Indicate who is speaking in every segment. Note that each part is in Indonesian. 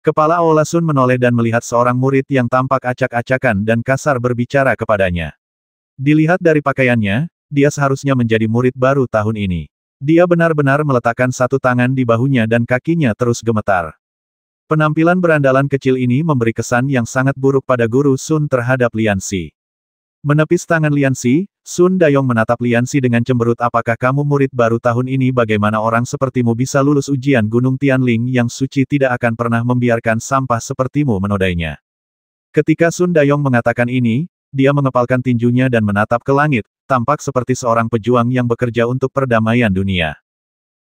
Speaker 1: Kepala Aula Sun menoleh dan melihat seorang murid yang tampak acak-acakan dan kasar berbicara kepadanya. Dilihat dari pakaiannya, dia seharusnya menjadi murid baru tahun ini. Dia benar-benar meletakkan satu tangan di bahunya dan kakinya terus gemetar. Penampilan berandalan kecil ini memberi kesan yang sangat buruk pada guru Sun terhadap Lianxi. Menepis tangan Lianxi, Sun Dayong menatap Lianxi dengan cemberut. Apakah kamu murid baru tahun ini? Bagaimana orang sepertimu bisa lulus ujian Gunung Tianling yang suci? Tidak akan pernah membiarkan sampah sepertimu menodainya. Ketika Sun Dayong mengatakan ini, dia mengepalkan tinjunya dan menatap ke langit, tampak seperti seorang pejuang yang bekerja untuk perdamaian dunia.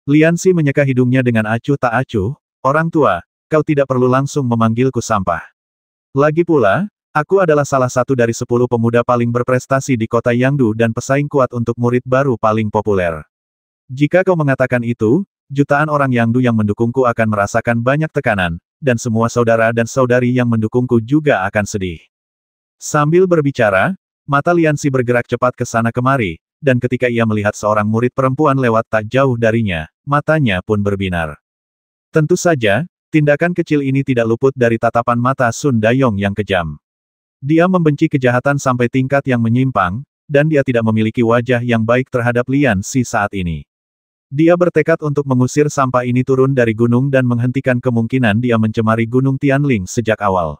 Speaker 1: Lianxi menyeka hidungnya dengan acuh tak acuh, orang tua, kau tidak perlu langsung memanggilku sampah. Lagi pula, aku adalah salah satu dari 10 pemuda paling berprestasi di kota Yangdu dan pesaing kuat untuk murid baru paling populer. Jika kau mengatakan itu, jutaan orang Yangdu yang mendukungku akan merasakan banyak tekanan, dan semua saudara dan saudari yang mendukungku juga akan sedih. Sambil berbicara, mata Lianxi bergerak cepat ke sana kemari, dan ketika ia melihat seorang murid perempuan lewat tak jauh darinya, matanya pun berbinar. Tentu saja, tindakan kecil ini tidak luput dari tatapan mata Sun Dayong yang kejam. Dia membenci kejahatan sampai tingkat yang menyimpang, dan dia tidak memiliki wajah yang baik terhadap Lianxi saat ini. Dia bertekad untuk mengusir sampah ini turun dari gunung dan menghentikan kemungkinan dia mencemari Gunung Tianling sejak awal.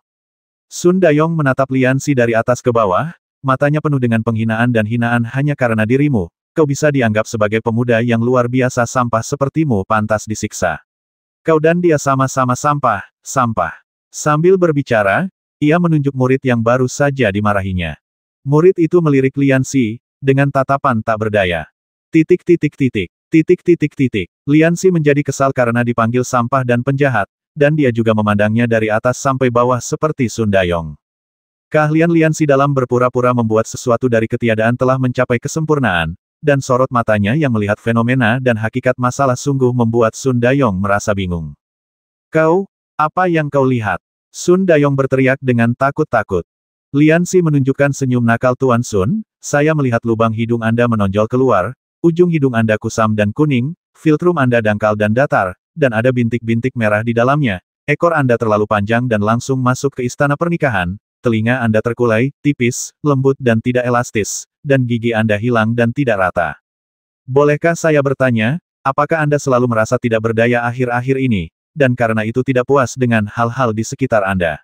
Speaker 1: Sun Dayong menatap Lianxi dari atas ke bawah, matanya penuh dengan penghinaan dan hinaan. Hanya karena dirimu, kau bisa dianggap sebagai pemuda yang luar biasa. Sampah sepertimu pantas disiksa. Kau dan dia sama-sama sampah, sampah. Sambil berbicara, ia menunjuk murid yang baru saja dimarahinya. Murid itu melirik Lianxi, dengan tatapan tak berdaya. Lianxi menjadi kesal karena dipanggil sampah dan penjahat, dan dia juga memandangnya dari atas sampai bawah seperti Sun Dayong. Keahlian Lianxi dalam berpura-pura membuat sesuatu dari ketiadaan telah mencapai kesempurnaan, dan sorot matanya yang melihat fenomena dan hakikat masalah sungguh membuat Sun Dayong merasa bingung. Kau, apa yang kau lihat? Sun Dayong berteriak dengan takut-takut. Lianxi menunjukkan senyum nakal. Tuan Sun, saya melihat lubang hidung Anda menonjol keluar, ujung hidung Anda kusam dan kuning, filtrum Anda dangkal dan datar, dan ada bintik-bintik merah di dalamnya, ekor Anda terlalu panjang dan langsung masuk ke istana pernikahan, telinga Anda terkulai, tipis, lembut dan tidak elastis, dan gigi Anda hilang dan tidak rata. Bolehkah saya bertanya, apakah Anda selalu merasa tidak berdaya akhir-akhir ini? Dan karena itu tidak puas dengan hal-hal di sekitar Anda.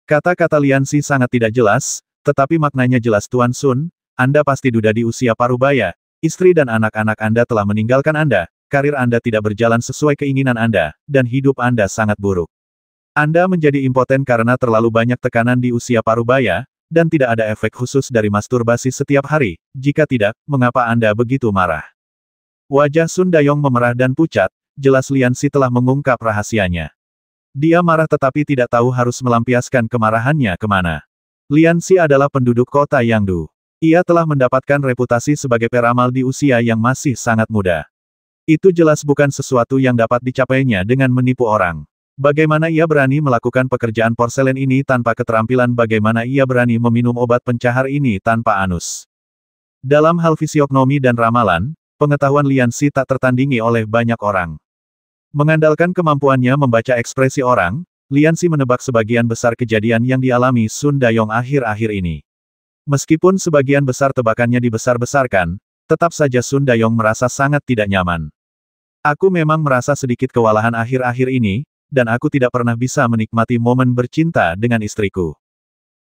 Speaker 1: Kata-kata Lianxi sangat tidak jelas, tetapi maknanya jelas. Tuan Sun, Anda pasti duda di usia parubaya, istri dan anak-anak Anda telah meninggalkan Anda, karir Anda tidak berjalan sesuai keinginan Anda, dan hidup Anda sangat buruk. Anda menjadi impoten karena terlalu banyak tekanan di usia parubaya, dan tidak ada efek khusus dari masturbasi setiap hari. Jika tidak, mengapa Anda begitu marah? Wajah Sun Dayong memerah dan pucat. Jelas Lianxi telah mengungkap rahasianya. Dia marah tetapi tidak tahu harus melampiaskan kemarahannya kemana. Lianxi adalah penduduk kota Yangdu. Ia telah mendapatkan reputasi sebagai peramal di usia yang masih sangat muda. Itu jelas bukan sesuatu yang dapat dicapainya dengan menipu orang. Bagaimana ia berani melakukan pekerjaan porselen ini tanpa keterampilan? Bagaimana ia berani meminum obat pencahar ini tanpa anus? Dalam hal fisiognomi dan ramalan, pengetahuan Lianxi tak tertandingi oleh banyak orang. Mengandalkan kemampuannya membaca ekspresi orang, Lianxi menebak sebagian besar kejadian yang dialami Sun Dayong akhir-akhir ini. Meskipun sebagian besar tebakannya dibesar-besarkan, tetap saja Sun Dayong merasa sangat tidak nyaman. Aku memang merasa sedikit kewalahan akhir-akhir ini, dan aku tidak pernah bisa menikmati momen bercinta dengan istriku.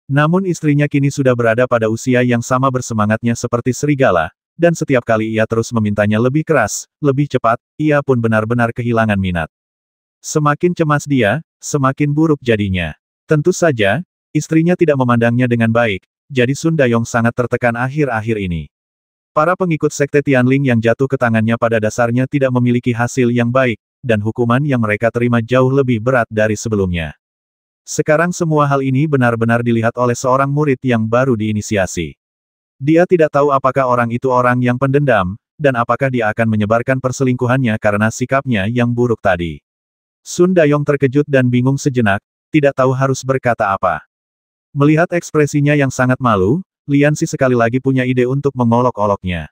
Speaker 1: Namun istrinya kini sudah berada pada usia yang sama bersemangatnya seperti serigala, dan setiap kali ia terus memintanya lebih keras, lebih cepat, ia pun benar-benar kehilangan minat. Semakin cemas dia, semakin buruk jadinya. Tentu saja, istrinya tidak memandangnya dengan baik, jadi Sun Dayong sangat tertekan akhir-akhir ini. Para pengikut sekte Tianling yang jatuh ke tangannya pada dasarnya tidak memiliki hasil yang baik, dan hukuman yang mereka terima jauh lebih berat dari sebelumnya. Sekarang semua hal ini benar-benar dilihat oleh seorang murid yang baru diinisiasi. Dia tidak tahu apakah orang itu orang yang pendendam, dan apakah dia akan menyebarkan perselingkuhannya karena sikapnya yang buruk tadi. Sun Dayong terkejut dan bingung sejenak, tidak tahu harus berkata apa. Melihat ekspresinya yang sangat malu, Lianxi sekali lagi punya ide untuk mengolok-oloknya.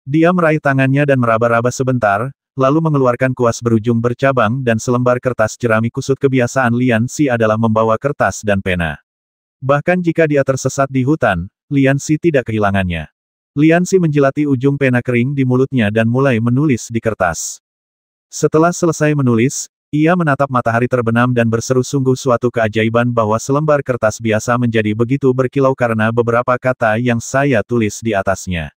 Speaker 1: Dia meraih tangannya dan meraba-raba sebentar, lalu mengeluarkan kuas berujung bercabang dan selembar kertas jerami kusut. Kebiasaan Lian Xi adalah membawa kertas dan pena. Bahkan jika dia tersesat di hutan, Lian Xi tidak kehilangannya. Lian Xi menjilati ujung pena kering di mulutnya dan mulai menulis di kertas. Setelah selesai menulis, ia menatap matahari terbenam dan berseru, sungguh suatu keajaiban bahwa selembar kertas biasa menjadi begitu berkilau karena beberapa kata yang saya tulis di atasnya.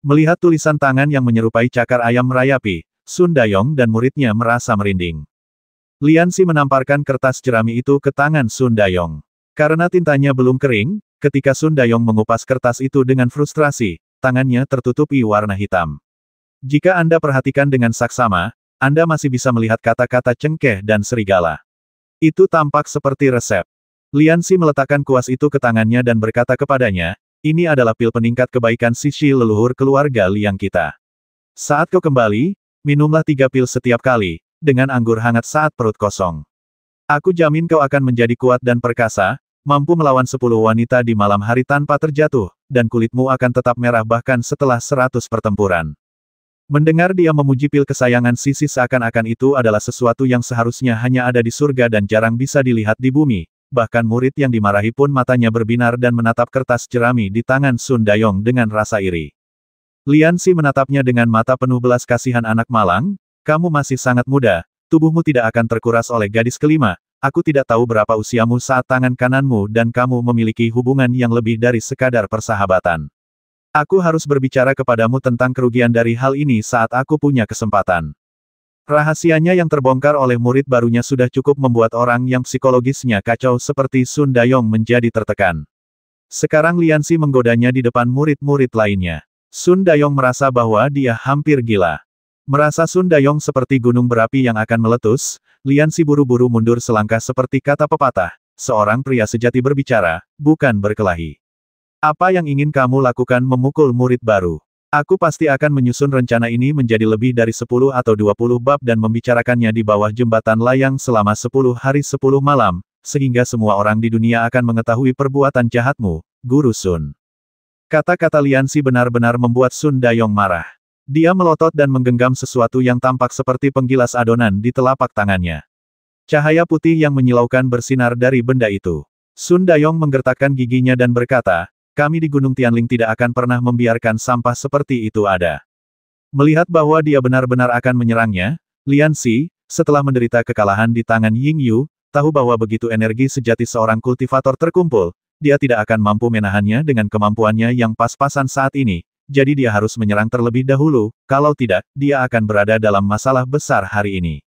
Speaker 1: Melihat tulisan tangan yang menyerupai cakar ayam merayapi, Sun Dayong dan muridnya merasa merinding. Lian Xi menamparkan kertas jerami itu ke tangan Sun Dayong. Karena tintanya belum kering, ketika Sun Dayong mengupas kertas itu dengan frustrasi, tangannya tertutupi warna hitam. Jika Anda perhatikan dengan saksama, Anda masih bisa melihat kata-kata cengkeh dan serigala. Itu tampak seperti resep. Lian Xi meletakkan kuas itu ke tangannya dan berkata kepadanya, ini adalah pil peningkat kebaikan Sishi leluhur keluarga Liang kita. Saat kau kembali, minumlah 3 pil setiap kali, dengan anggur hangat saat perut kosong. Aku jamin kau akan menjadi kuat dan perkasa, mampu melawan 10 wanita di malam hari tanpa terjatuh, dan kulitmu akan tetap merah bahkan setelah 100 pertempuran. Mendengar dia memuji pil kesayangan Sisi seakan-akan itu adalah sesuatu yang seharusnya hanya ada di surga dan jarang bisa dilihat di bumi, bahkan murid yang dimarahi pun matanya berbinar dan menatap kertas jerami di tangan Sun Dayong dengan rasa iri. Lian Xi menatapnya dengan mata penuh belas kasihan. Anak malang, kamu masih sangat muda, tubuhmu tidak akan terkuras oleh gadis kelima, aku tidak tahu berapa usiamu saat tangan kananmu dan kamu memiliki hubungan yang lebih dari sekadar persahabatan. Aku harus berbicara kepadamu tentang kerugian dari hal ini saat aku punya kesempatan. Rahasianya yang terbongkar oleh murid barunya sudah cukup membuat orang yang psikologisnya kacau seperti Sun Dayong menjadi tertekan. Sekarang Lian Xi menggodanya di depan murid-murid lainnya. Sun Dayong merasa bahwa dia hampir gila. Merasa Sun Dayong seperti gunung berapi yang akan meletus, Lian Xi buru-buru mundur selangkah seperti kata pepatah, seorang pria sejati berbicara, bukan berkelahi. Apa yang ingin kamu lakukan? Memukul murid baru. Aku pasti akan menyusun rencana ini menjadi lebih dari 10 atau 20 bab dan membicarakannya di bawah jembatan layang selama 10 hari 10 malam, sehingga semua orang di dunia akan mengetahui perbuatan jahatmu, Guru Sun. Kata-kata Lian Xi benar-benar membuat Sun Dayong marah. Dia melotot dan menggenggam sesuatu yang tampak seperti penggilas adonan di telapak tangannya. Cahaya putih yang menyilaukan bersinar dari benda itu. Sun Dayong menggertakkan giginya dan berkata, kami di Gunung Tianling tidak akan pernah membiarkan sampah seperti itu ada. Melihat bahwa dia benar-benar akan menyerangnya, Lian Xi, setelah menderita kekalahan di tangan Ying Yu, tahu bahwa begitu energi sejati seorang kultivator terkumpul, dia tidak akan mampu menahannya dengan kemampuannya yang pas-pasan saat ini, jadi dia harus menyerang terlebih dahulu, kalau tidak, dia akan berada dalam masalah besar hari ini.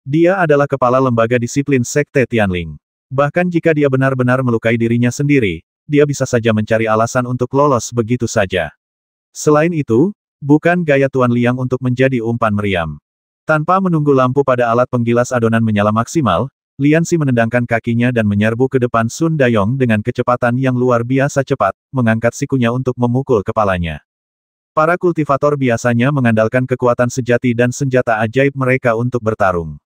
Speaker 1: Dia adalah kepala lembaga disiplin Sekte Tianling. Bahkan jika dia benar-benar melukai dirinya sendiri, dia bisa saja mencari alasan untuk lolos begitu saja. Selain itu, bukan gaya Tuan Liang untuk menjadi umpan meriam. Tanpa menunggu lampu pada alat penggilas adonan menyala maksimal, Lian Xi menendangkan kakinya dan menyerbu ke depan Sun Dayong dengan kecepatan yang luar biasa cepat, mengangkat sikunya untuk memukul kepalanya. Para kultivator biasanya mengandalkan kekuatan sejati dan senjata ajaib mereka untuk bertarung.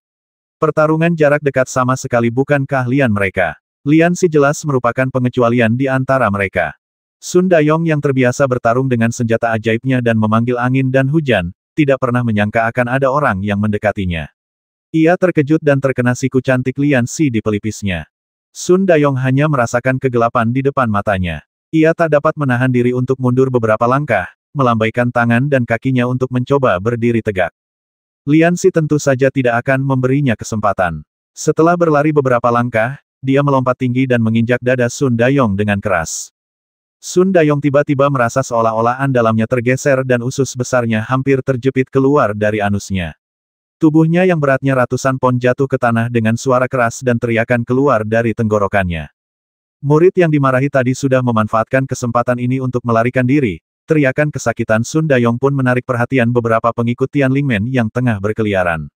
Speaker 1: Pertarungan jarak dekat sama sekali bukan keahlian mereka. Lian Xi jelas merupakan pengecualian di antara mereka. Sun Dayong yang terbiasa bertarung dengan senjata ajaibnya dan memanggil angin dan hujan, tidak pernah menyangka akan ada orang yang mendekatinya. Ia terkejut dan terkena siku cantik Lian Xi di pelipisnya. Sun Dayong hanya merasakan kegelapan di depan matanya. Ia tak dapat menahan diri untuk mundur beberapa langkah, melambaikan tangan dan kakinya untuk mencoba berdiri tegak. Lian Xi tentu saja tidak akan memberinya kesempatan. Setelah berlari beberapa langkah, dia melompat tinggi dan menginjak dada Sun Dayong dengan keras. Sun Dayong tiba-tiba merasa seolah-olah dalamnya tergeser dan usus besarnya hampir terjepit keluar dari anusnya. Tubuhnya yang beratnya ratusan pon jatuh ke tanah dengan suara keras dan teriakan keluar dari tenggorokannya. Murid yang dimarahi tadi sudah memanfaatkan kesempatan ini untuk melarikan diri. Teriakan kesakitan Sun Dayong pun menarik perhatian beberapa pengikut Tianlingmen yang tengah berkeliaran.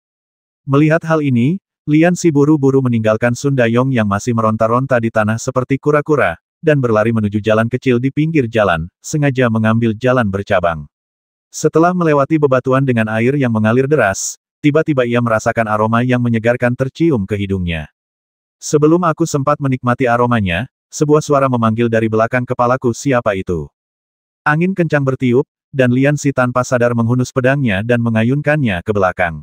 Speaker 1: Melihat hal ini, Lian Xi buru-buru meninggalkan Sun Dayong yang masih meronta-ronta di tanah seperti kura-kura, dan berlari menuju jalan kecil di pinggir jalan, sengaja mengambil jalan bercabang. Setelah melewati bebatuan dengan air yang mengalir deras, tiba-tiba ia merasakan aroma yang menyegarkan tercium ke hidungnya. Sebelum aku sempat menikmati aromanya, sebuah suara memanggil dari belakang kepalaku, siapa itu? Angin kencang bertiup, dan Lian Xi tanpa sadar menghunus pedangnya dan mengayunkannya ke belakang.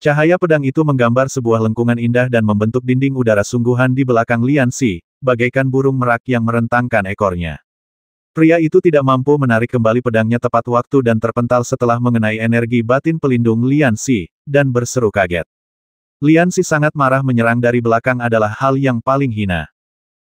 Speaker 1: Cahaya pedang itu menggambar sebuah lengkungan indah dan membentuk dinding udara sungguhan di belakang Lian Xi, bagaikan burung merak yang merentangkan ekornya. Pria itu tidak mampu menarik kembali pedangnya tepat waktu dan terpental setelah mengenai energi batin pelindung Lian Xi, dan berseru kaget. Lian Xi sangat marah. Menyerang dari belakang adalah hal yang paling hina.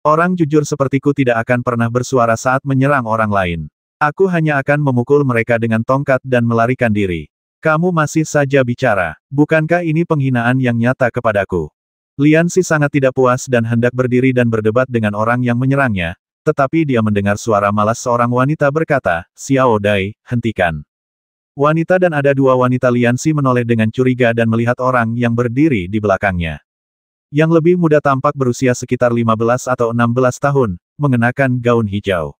Speaker 1: Orang jujur sepertiku tidak akan pernah bersuara saat menyerang orang lain. Aku hanya akan memukul mereka dengan tongkat dan melarikan diri. Kamu masih saja bicara. Bukankah ini penghinaan yang nyata kepadaku? Lian Xi sangat tidak puas dan hendak berdiri dan berdebat dengan orang yang menyerangnya, tetapi dia mendengar suara malas seorang wanita berkata, "Xiao Dai, hentikan." Wanita dan ada dua wanita. Lian Xi menoleh dengan curiga dan melihat orang yang berdiri di belakangnya. Yang lebih muda tampak berusia sekitar 15 atau 16 tahun, mengenakan gaun hijau.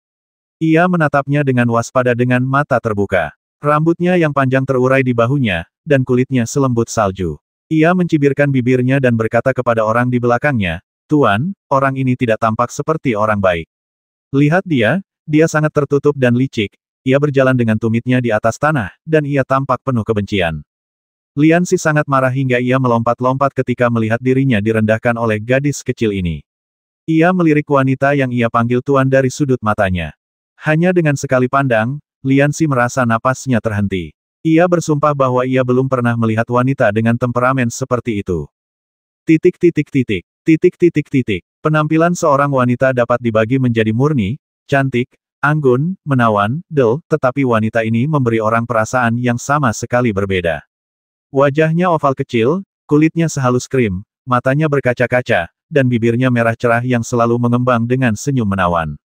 Speaker 1: Ia menatapnya dengan waspada dengan mata terbuka. Rambutnya yang panjang terurai di bahunya, dan kulitnya selembut salju. Ia mencibirkan bibirnya dan berkata kepada orang di belakangnya, "Tuan, orang ini tidak tampak seperti orang baik. Lihat dia sangat tertutup dan licik, ia berjalan dengan tumitnya di atas tanah, dan ia tampak penuh kebencian." Lian Xi sangat marah hingga ia melompat-lompat ketika melihat dirinya direndahkan oleh gadis kecil ini. Ia melirik wanita yang ia panggil tuan dari sudut matanya. Hanya dengan sekali pandang, Lian Xi merasa napasnya terhenti. Ia bersumpah bahwa ia belum pernah melihat wanita dengan temperamen seperti itu. Penampilan seorang wanita dapat dibagi menjadi murni, cantik, anggun, menawan, tetapi wanita ini memberi orang perasaan yang sama sekali berbeda. Wajahnya oval kecil, kulitnya sehalus krim, matanya berkaca-kaca, dan bibirnya merah cerah yang selalu mengembang dengan senyum menawan.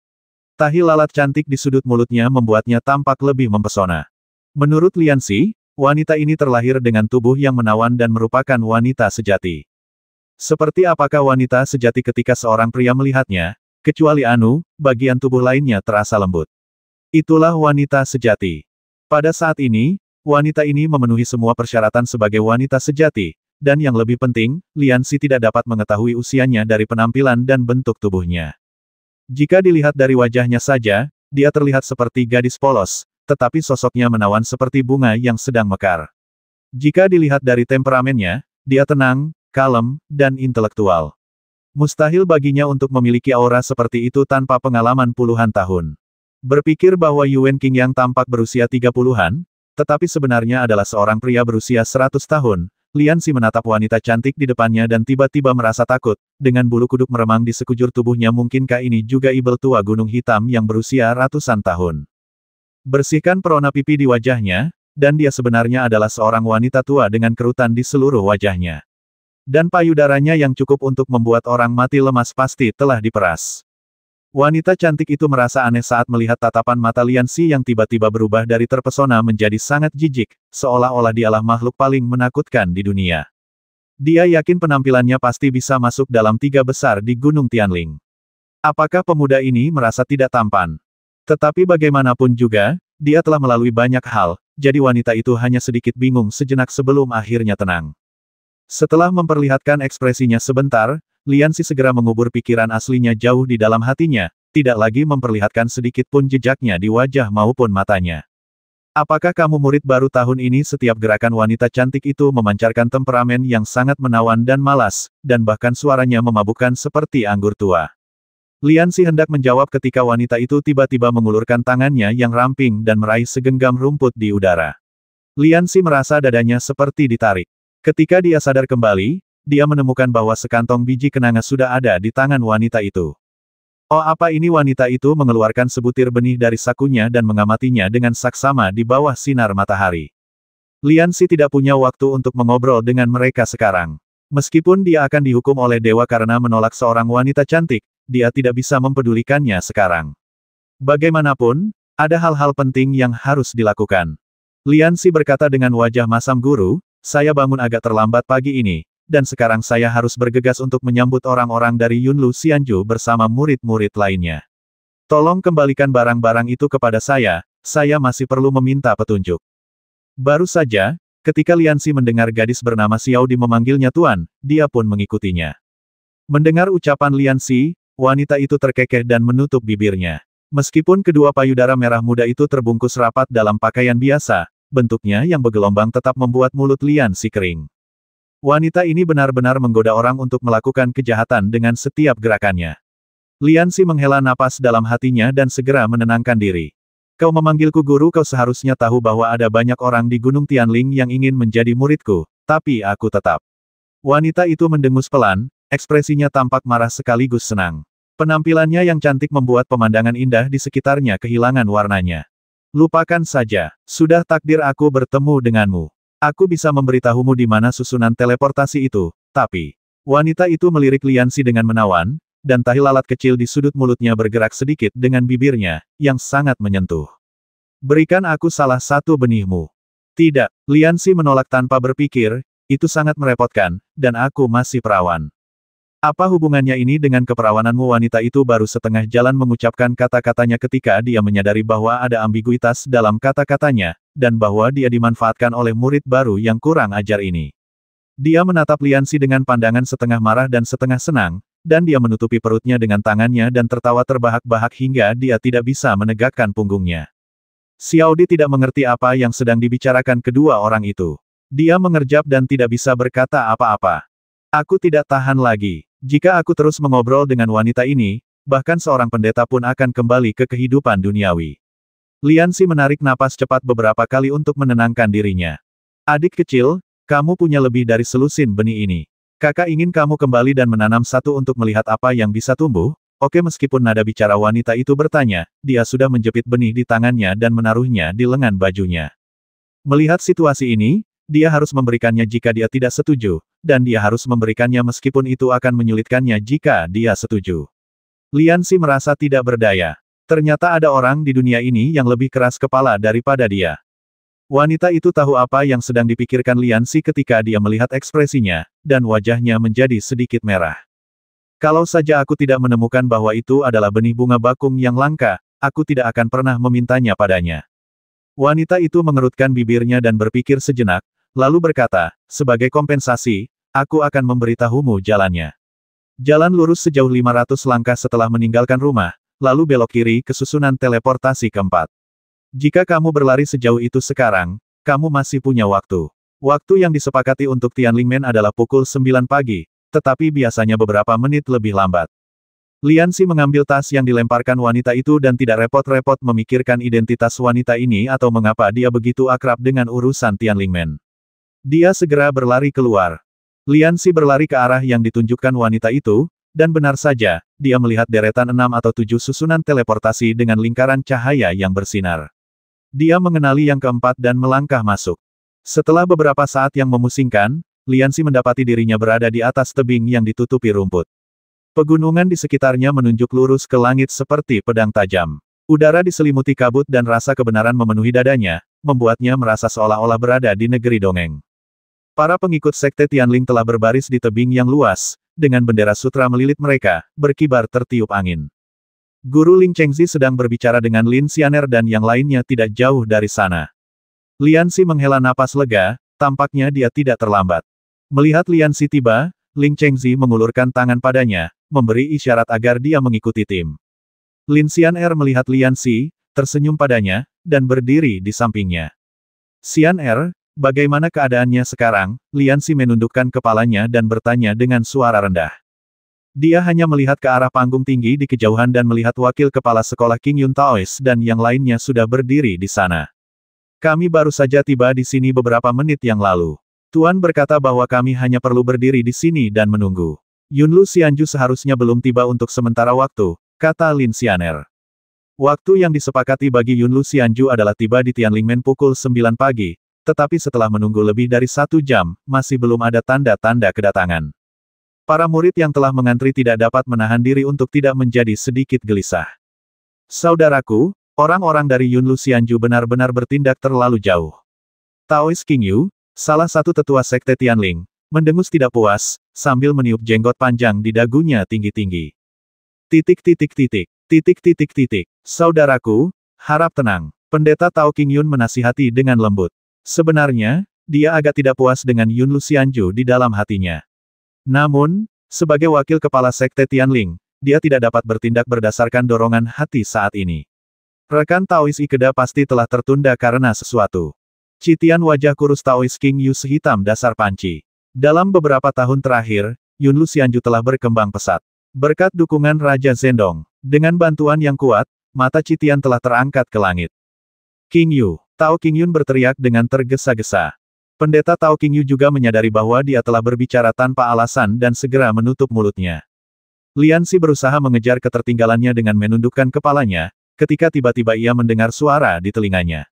Speaker 1: Tahi lalat cantik di sudut mulutnya membuatnya tampak lebih mempesona. Menurut Lian Xi, wanita ini terlahir dengan tubuh yang menawan dan merupakan wanita sejati. Seperti apakah wanita sejati ketika seorang pria melihatnya, kecuali bagian tubuh lainnya terasa lembut. Itulah wanita sejati. Pada saat ini, wanita ini memenuhi semua persyaratan sebagai wanita sejati, dan yang lebih penting, Lian Xi tidak dapat mengetahui usianya dari penampilan dan bentuk tubuhnya. Jika dilihat dari wajahnya saja, dia terlihat seperti gadis polos, tetapi sosoknya menawan seperti bunga yang sedang mekar. Jika dilihat dari temperamennya, dia tenang, kalem, dan intelektual. Mustahil baginya untuk memiliki aura seperti itu tanpa pengalaman puluhan tahun. Berpikir bahwa Yuan Qingyang tampak berusia 30-an, tetapi sebenarnya adalah seorang pria berusia 100 tahun, Lian Xi menatap wanita cantik di depannya dan tiba-tiba merasa takut, dengan bulu kuduk meremang di sekujur tubuhnya. Mungkinkah ini juga ibel tua gunung hitam yang berusia ratusan tahun? Bersihkan perona pipi di wajahnya, dan dia sebenarnya adalah seorang wanita tua dengan kerutan di seluruh wajahnya. Dan payudaranya yang cukup untuk membuat orang mati lemas pasti telah diperas. Wanita cantik itu merasa aneh saat melihat tatapan mata Lian Xi yang tiba-tiba berubah dari terpesona menjadi sangat jijik, seolah-olah dialah makhluk paling menakutkan di dunia. Dia yakin penampilannya pasti bisa masuk dalam 3 besar di Gunung Tianling. Apakah pemuda ini merasa tidak tampan? Tetapi bagaimanapun juga, dia telah melalui banyak hal, jadi wanita itu hanya sedikit bingung sejenak sebelum akhirnya tenang. Setelah memperlihatkan ekspresinya sebentar, Lian Xi segera mengubur pikiran aslinya jauh di dalam hatinya, tidak lagi memperlihatkan sedikit pun jejaknya di wajah maupun matanya. Apakah kamu murid baru tahun ini? Setiap gerakan wanita cantik itu memancarkan temperamen yang sangat menawan dan malas, dan bahkan suaranya memabukkan seperti anggur tua. Lian Xi hendak menjawab ketika wanita itu tiba-tiba mengulurkan tangannya yang ramping dan meraih segenggam rumput di udara. Lian Xi merasa dadanya seperti ditarik. Ketika dia sadar kembali, dia menemukan bahwa sekantong biji kenanga sudah ada di tangan wanita itu. Oh, apa ini? Wanita itu mengeluarkan sebutir benih dari sakunya dan mengamatinya dengan saksama di bawah sinar matahari. Lian Xi tidak punya waktu untuk mengobrol dengan mereka sekarang. Meskipun dia akan dihukum oleh dewa karena menolak seorang wanita cantik, dia tidak bisa mempedulikannya sekarang. Bagaimanapun, ada hal-hal penting yang harus dilakukan. Lian Xi berkata dengan wajah masam guru, saya bangun agak terlambat pagi ini, dan sekarang saya harus bergegas untuk menyambut orang-orang dari Yunlu Xianju bersama murid-murid lainnya. Tolong kembalikan barang-barang itu kepada saya masih perlu meminta petunjuk. Baru saja, ketika Lian Xi mendengar gadis bernama Xiao Di memanggilnya tuan, dia pun mengikutinya. Mendengar ucapan Lian Xi, wanita itu terkekeh dan menutup bibirnya. Meskipun kedua payudara merah muda itu terbungkus rapat dalam pakaian biasa, bentuknya yang bergelombang tetap membuat mulut Lianxi kering. Wanita ini benar-benar menggoda orang untuk melakukan kejahatan dengan setiap gerakannya. Lianxi menghela napas dalam hatinya dan segera menenangkan diri. Kau memanggilku guru, kau seharusnya tahu bahwa ada banyak orang di Gunung Tianling yang ingin menjadi muridku, tapi aku tetap. Wanita itu mendengus pelan, ekspresinya tampak marah sekaligus senang. Penampilannya yang cantik membuat pemandangan indah di sekitarnya kehilangan warnanya. Lupakan saja, sudah takdir aku bertemu denganmu. Aku bisa memberitahumu di mana susunan teleportasi itu, tapi... Wanita itu melirik Lianxi dengan menawan, dan tahi lalat kecil di sudut mulutnya bergerak sedikit dengan bibirnya, yang sangat menyentuh. Berikan aku salah satu benihmu. Tidak, Lianxi menolak tanpa berpikir, itu sangat merepotkan, dan aku masih perawan. Apa hubungannya ini dengan keperawananmu? Wanita itu baru setengah jalan mengucapkan kata-katanya ketika dia menyadari bahwa ada ambiguitas dalam kata-katanya, dan bahwa dia dimanfaatkan oleh murid baru yang kurang ajar ini. Dia menatap Lianxi dengan pandangan setengah marah dan setengah senang, dan dia menutupi perutnya dengan tangannya dan tertawa terbahak-bahak hingga dia tidak bisa menegakkan punggungnya. Xiaodi tidak mengerti apa yang sedang dibicarakan kedua orang itu. Dia mengerjap dan tidak bisa berkata apa-apa. Aku tidak tahan lagi. Jika aku terus mengobrol dengan wanita ini, bahkan seorang pendeta pun akan kembali ke kehidupan duniawi. Lianxi menarik napas cepat beberapa kali untuk menenangkan dirinya. Adik kecil, kamu punya lebih dari selusin benih ini. Kakak ingin kamu kembali dan menanam satu untuk melihat apa yang bisa tumbuh. Oke, meskipun nada bicara wanita itu bertanya, dia sudah menjepit benih di tangannya dan menaruhnya di lengan bajunya. Melihat situasi ini, dia harus memberikannya jika dia tidak setuju, dan dia harus memberikannya meskipun itu akan menyulitkannya jika dia setuju. Lianxi merasa tidak berdaya. Ternyata ada orang di dunia ini yang lebih keras kepala daripada dia. Wanita itu tahu apa yang sedang dipikirkan Lianxi ketika dia melihat ekspresinya, dan wajahnya menjadi sedikit merah. Kalau saja aku tidak menemukan bahwa itu adalah benih bunga bakung yang langka, aku tidak akan pernah memintanya padanya. Wanita itu mengerutkan bibirnya dan berpikir sejenak, lalu berkata, sebagai kompensasi, aku akan memberitahumu jalannya. Jalan lurus sejauh 500 langkah setelah meninggalkan rumah, lalu belok kiri ke susunan teleportasi keempat. Jika kamu berlari sejauh itu sekarang, kamu masih punya waktu. Waktu yang disepakati untuk Tianlingmen adalah pukul 9 pagi, tetapi biasanya beberapa menit lebih lambat. Lianxi mengambil tas yang dilemparkan wanita itu dan tidak repot-repot memikirkan identitas wanita ini atau mengapa dia begitu akrab dengan urusan Tianlingmen. Dia segera berlari keluar. Lianxi berlari ke arah yang ditunjukkan wanita itu, dan benar saja, dia melihat deretan 6 atau 7 susunan teleportasi dengan lingkaran cahaya yang bersinar. Dia mengenali yang keempat dan melangkah masuk. Setelah beberapa saat yang memusingkan, Lianxi mendapati dirinya berada di atas tebing yang ditutupi rumput. Pegunungan di sekitarnya menunjuk lurus ke langit seperti pedang tajam. Udara diselimuti kabut dan rasa kebenaran memenuhi dadanya, membuatnya merasa seolah-olah berada di negeri dongeng. Para pengikut sekte Tianling telah berbaris di tebing yang luas, dengan bendera sutra melilit mereka, berkibar tertiup angin. Guru Ling Chengzi sedang berbicara dengan Lin Xianer dan yang lainnya tidak jauh dari sana. Lianxi menghela napas lega, tampaknya dia tidak terlambat. Melihat Lianxi tiba, Ling Chengzi mengulurkan tangan padanya, memberi isyarat agar dia mengikuti tim. Lin Xianer melihat Lianxi, tersenyum padanya, dan berdiri di sampingnya. Xianer, bagaimana keadaannya sekarang? Lianxi menundukkan kepalanya dan bertanya dengan suara rendah. Dia hanya melihat ke arah panggung tinggi di kejauhan dan melihat wakil kepala sekolah King Yun Taoist dan yang lainnya sudah berdiri di sana. Kami baru saja tiba di sini beberapa menit yang lalu. Tuan berkata bahwa kami hanya perlu berdiri di sini dan menunggu. Yunlu Xianju seharusnya belum tiba untuk sementara waktu, kata Lin Xianer. Waktu yang disepakati bagi Yunlu Xianju adalah tiba di Tianlingmen pukul 9 pagi, tetapi setelah menunggu lebih dari 1 jam, masih belum ada tanda-tanda kedatangan. Para murid yang telah mengantri tidak dapat menahan diri untuk tidak menjadi sedikit gelisah. Saudaraku, orang-orang dari Yunlu Xianju benar-benar bertindak terlalu jauh. Taoist King Yu, salah satu tetua sekte Tianling, mendengus tidak puas, sambil meniup jenggot panjang di dagunya tinggi-tinggi. Saudaraku, harap tenang. Pendeta Tao King Yun menasihati dengan lembut. Sebenarnya, dia agak tidak puas dengan Yunlu Xianju di dalam hatinya. Namun, sebagai wakil kepala sekte Tianling, dia tidak dapat bertindak berdasarkan dorongan hati saat ini. Rekan Taois Ikeda pasti telah tertunda karena sesuatu. Citian wajah kurus Taois King Yu sehitam dasar panci. Dalam beberapa tahun terakhir, Yun Luxianju telah berkembang pesat. Berkat dukungan Raja Zhendong, dengan bantuan yang kuat, mata Citian telah terangkat ke langit. King Yu, Tao King Yun berteriak dengan tergesa-gesa. Pendeta Tao King Yu juga menyadari bahwa dia telah berbicara tanpa alasan dan segera menutup mulutnya. Lian Xi berusaha mengejar ketertinggalannya dengan menundukkan kepalanya, ketika tiba-tiba ia mendengar suara di telinganya.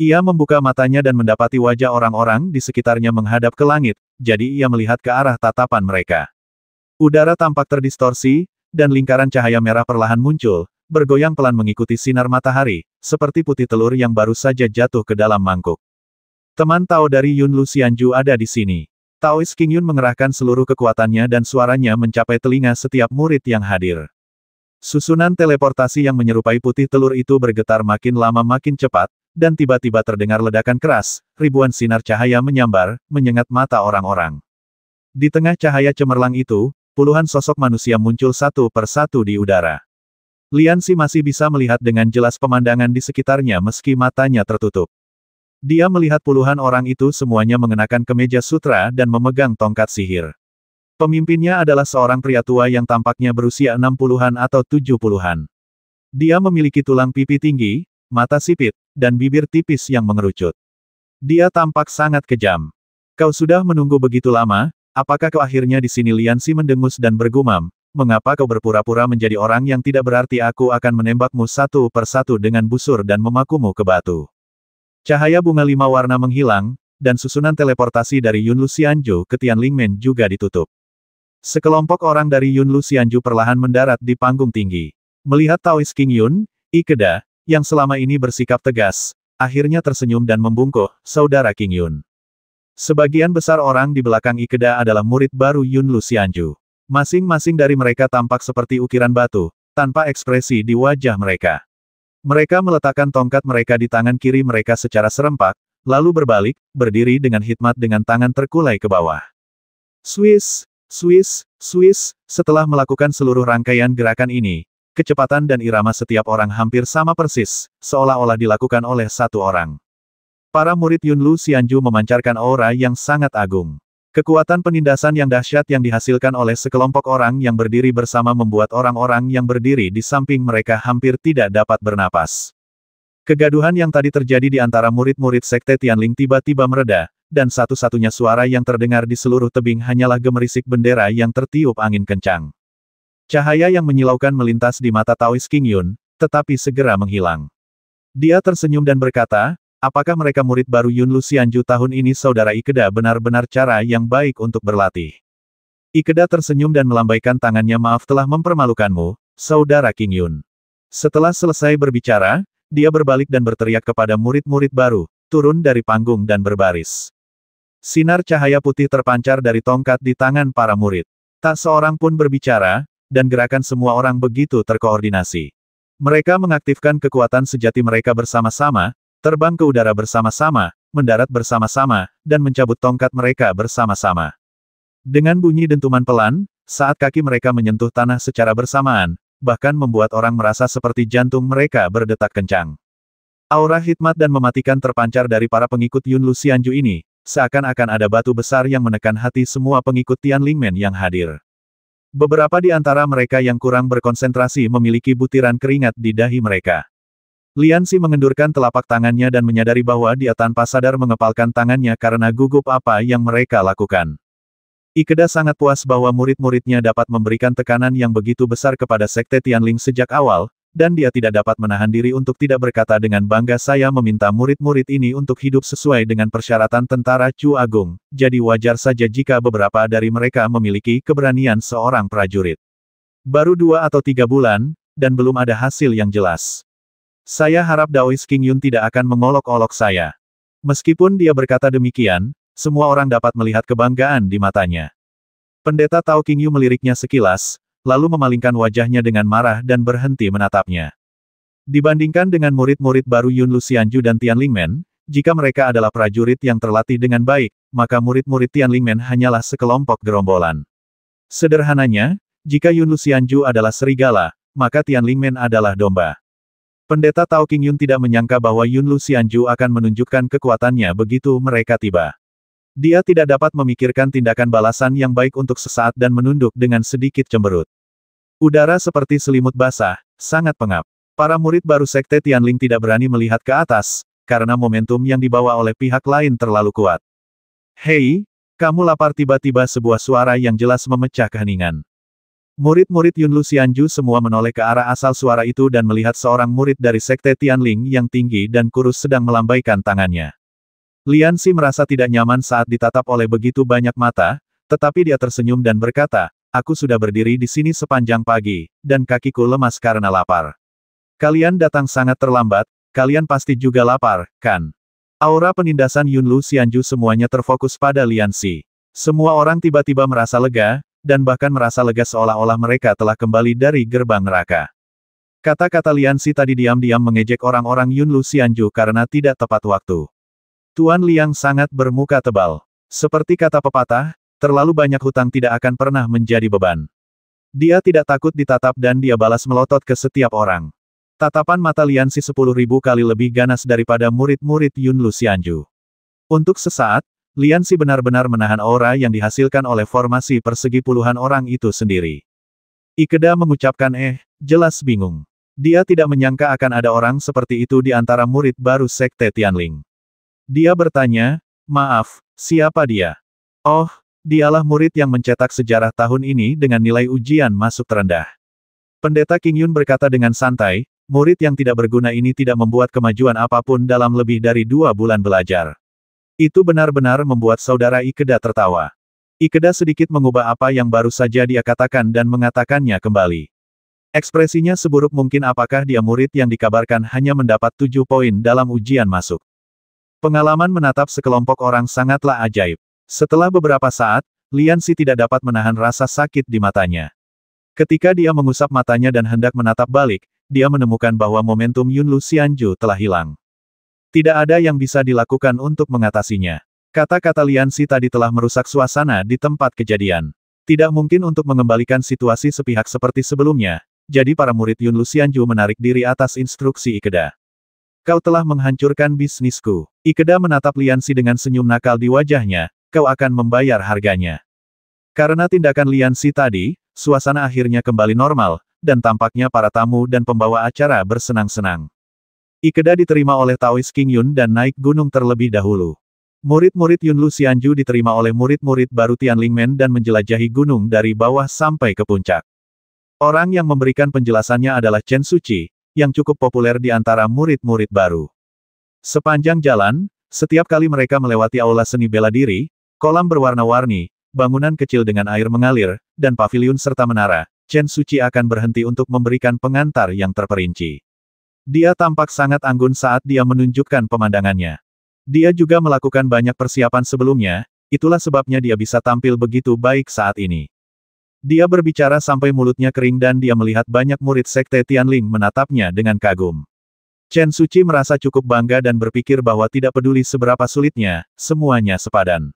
Speaker 1: Ia membuka matanya dan mendapati wajah orang-orang di sekitarnya menghadap ke langit, jadi ia melihat ke arah tatapan mereka. Udara tampak terdistorsi, dan lingkaran cahaya merah perlahan muncul, bergoyang pelan mengikuti sinar matahari, seperti putih telur yang baru saja jatuh ke dalam mangkuk. Teman Tao dari Yun Luxianju ada di sini. Taois King Yun mengerahkan seluruh kekuatannya dan suaranya mencapai telinga setiap murid yang hadir. Susunan teleportasi yang menyerupai putih telur itu bergetar makin lama makin cepat, dan tiba-tiba terdengar ledakan keras, ribuan sinar cahaya menyambar, menyengat mata orang-orang. Di tengah cahaya cemerlang itu, puluhan sosok manusia muncul satu persatu di udara. Lian Xi masih bisa melihat dengan jelas pemandangan di sekitarnya meski matanya tertutup. Dia melihat puluhan orang itu semuanya mengenakan kemeja sutra dan memegang tongkat sihir. Pemimpinnya adalah seorang pria tua yang tampaknya berusia 60-an atau 70-an. Dia memiliki tulang pipi tinggi, mata sipit, dan bibir tipis yang mengerucut. Dia tampak sangat kejam. Kau sudah menunggu begitu lama, apakah kau akhirnya di sini? Lian Xi mendengus dan bergumam, mengapa kau berpura-pura menjadi orang yang tidak berarti? Aku akan menembakmu satu persatu dengan busur dan memakumu ke batu. Cahaya bunga 5 warna menghilang, dan susunan teleportasi dari Yun Luxianju ke Tianlingmen juga ditutup. Sekelompok orang dari Yun Luxianju perlahan mendarat di panggung tinggi. Melihat Taois King Yun, Ikeda, yang selama ini bersikap tegas, akhirnya tersenyum dan membungkuk, saudara King Yun. Sebagian besar orang di belakang Ikeda adalah murid baru Yun Luxianju. Masing-masing dari mereka tampak seperti ukiran batu, tanpa ekspresi di wajah mereka. Mereka meletakkan tongkat mereka di tangan kiri mereka secara serempak, lalu berbalik, berdiri dengan hikmat dengan tangan terkulai ke bawah. Swiss, Swiss, Swiss, setelah melakukan seluruh rangkaian gerakan ini, kecepatan dan irama setiap orang hampir sama persis, seolah-olah dilakukan oleh satu orang. Para murid Yun Luxianju memancarkan aura yang sangat agung. Kekuatan penindasan yang dahsyat yang dihasilkan oleh sekelompok orang yang berdiri bersama membuat orang-orang yang berdiri di samping mereka hampir tidak dapat bernapas. Kegaduhan yang tadi terjadi di antara murid-murid Sekte Tianling tiba-tiba mereda, dan satu-satunya suara yang terdengar di seluruh tebing hanyalah gemerisik bendera yang tertiup angin kencang. Cahaya yang menyilaukan melintas di mata Taois King Yun, tetapi segera menghilang. Dia tersenyum dan berkata, apakah mereka murid baru Yun Luxianju tahun ini? Saudara Ikeda, benar-benar cara yang baik untuk berlatih. Ikeda tersenyum dan melambaikan tangannya. Maaf telah mempermalukanmu, saudara King Yun. Setelah selesai berbicara, dia berbalik dan berteriak kepada murid-murid baru, turun dari panggung dan berbaris. Sinar cahaya putih terpancar dari tongkat di tangan para murid. Tak seorang pun berbicara, dan gerakan semua orang begitu terkoordinasi. Mereka mengaktifkan kekuatan sejati mereka bersama-sama, terbang ke udara bersama-sama, mendarat bersama-sama, dan mencabut tongkat mereka bersama-sama. Dengan bunyi dentuman pelan, saat kaki mereka menyentuh tanah secara bersamaan, bahkan membuat orang merasa seperti jantung mereka berdetak kencang. Aura hikmat dan mematikan terpancar dari para pengikut Yun Luxianju ini, seakan-akan ada batu besar yang menekan hati semua pengikut Tianlingmen yang hadir. Beberapa di antara mereka yang kurang berkonsentrasi memiliki butiran keringat di dahi mereka. Lian Xi mengendurkan telapak tangannya dan menyadari bahwa dia tanpa sadar mengepalkan tangannya karena gugup apa yang mereka lakukan. Ikeda sangat puas bahwa murid-muridnya dapat memberikan tekanan yang begitu besar kepada Sekte Tianling sejak awal, dan dia tidak dapat menahan diri untuk tidak berkata dengan bangga, saya meminta murid-murid ini untuk hidup sesuai dengan persyaratan tentara Chu Agung, jadi wajar saja jika beberapa dari mereka memiliki keberanian seorang prajurit. Baru 2 atau 3 bulan, dan belum ada hasil yang jelas. Saya harap Taois King Yun tidak akan mengolok-olok saya. Meskipun dia berkata demikian, semua orang dapat melihat kebanggaan di matanya. Pendeta Tao King Yu meliriknya sekilas, lalu memalingkan wajahnya dengan marah dan berhenti menatapnya. Dibandingkan dengan murid-murid baru Yun Luxianju dan Tianlingmen, jika mereka adalah prajurit yang terlatih dengan baik, maka murid-murid Tianlingmen hanyalah sekelompok gerombolan. Sederhananya, Jika Yun Luxianju adalah serigala, maka Tianlingmen adalah domba. Pendeta Tao Qingyun tidak menyangka bahwa Yun Luxianju akan menunjukkan kekuatannya begitu mereka tiba. Dia tidak dapat memikirkan tindakan balasan yang baik untuk sesaat dan menunduk dengan sedikit cemberut. Udara seperti selimut basah, sangat pengap. Para murid baru Sekte Tianling tidak berani melihat ke atas, karena momentum yang dibawa oleh pihak lain terlalu kuat. Hei, kamu lapar, tiba-tiba sebuah suara yang jelas memecah keheningan. Murid-murid Yun Luxianju semua menoleh ke arah asal suara itu dan melihat seorang murid dari Sekte Tianling yang tinggi dan kurus sedang melambaikan tangannya. Lian Xi merasa tidak nyaman saat ditatap oleh begitu banyak mata, tetapi dia tersenyum dan berkata, aku sudah berdiri di sini sepanjang pagi, dan kakiku lemas karena lapar. Kalian datang sangat terlambat, kalian pasti juga lapar, kan? Aura penindasan Yun Luxianju semuanya terfokus pada Lian Xi. Semua orang tiba-tiba merasa lega, dan bahkan merasa lega seolah-olah mereka telah kembali dari gerbang neraka. Kata-kata Lian Xi tadi diam-diam mengejek orang-orang Yun Luxianju karena tidak tepat waktu. Tuan Liang sangat bermuka tebal. Seperti kata pepatah, terlalu banyak hutang tidak akan pernah menjadi beban. Dia tidak takut ditatap dan dia balas melotot ke setiap orang. Tatapan mata Lian Xi 10.000 kali lebih ganas daripada murid-murid Yun Luxianju. Untuk sesaat, Lian Xi benar-benar menahan aura yang dihasilkan oleh formasi persegi puluhan orang itu sendiri. Ikeda mengucapkan jelas bingung. Dia tidak menyangka akan ada orang seperti itu di antara murid baru Sekte Tianling. Dia bertanya, maaf, siapa dia? Oh, dialah murid yang mencetak sejarah tahun ini dengan nilai ujian masuk terendah. Pendeta Qingyun berkata dengan santai, murid yang tidak berguna ini tidak membuat kemajuan apapun dalam lebih dari 2 bulan belajar. Itu benar-benar membuat saudara Ikeda tertawa. Ikeda sedikit mengubah apa yang baru saja dia katakan dan mengatakannya kembali. Ekspresinya seburuk mungkin. Apakah dia murid yang dikabarkan hanya mendapat 7 poin dalam ujian masuk? Pengalaman menatap sekelompok orang sangatlah ajaib. Setelah beberapa saat, Lian Xi tidak dapat menahan rasa sakit di matanya. Ketika dia mengusap matanya dan hendak menatap balik, dia menemukan bahwa momentum Yun Luxianju telah hilang. Tidak ada yang bisa dilakukan untuk mengatasinya. Kata-kata Lian Xi tadi telah merusak suasana di tempat kejadian. Tidak mungkin untuk mengembalikan situasi sepihak seperti sebelumnya, jadi para murid Yun Luxianju menarik diri atas instruksi Ikeda. Kau telah menghancurkan bisnisku. Ikeda menatap Lian Xi dengan senyum nakal di wajahnya, kau akan membayar harganya. Karena tindakan Lian Xi tadi, suasana akhirnya kembali normal, dan tampaknya para tamu dan pembawa acara bersenang-senang. Ikeda diterima oleh Taoist Qingyun dan naik gunung terlebih dahulu. Murid-murid Yun Luxianju diterima oleh murid-murid baru Tianlingmen dan menjelajahi gunung dari bawah sampai ke puncak. Orang yang memberikan penjelasannya adalah Chen Suci, yang cukup populer di antara murid-murid baru. Sepanjang jalan, setiap kali mereka melewati aula seni bela diri, kolam berwarna-warni, bangunan kecil dengan air mengalir, dan paviliun serta menara, Chen Suci akan berhenti untuk memberikan pengantar yang terperinci. Dia tampak sangat anggun saat dia menunjukkan pemandangannya. Dia juga melakukan banyak persiapan sebelumnya, itulah sebabnya dia bisa tampil begitu baik saat ini. Dia berbicara sampai mulutnya kering dan dia melihat banyak murid Sekte Tianling menatapnya dengan kagum. Chen Suci merasa cukup bangga dan berpikir bahwa tidak peduli seberapa sulitnya, semuanya sepadan.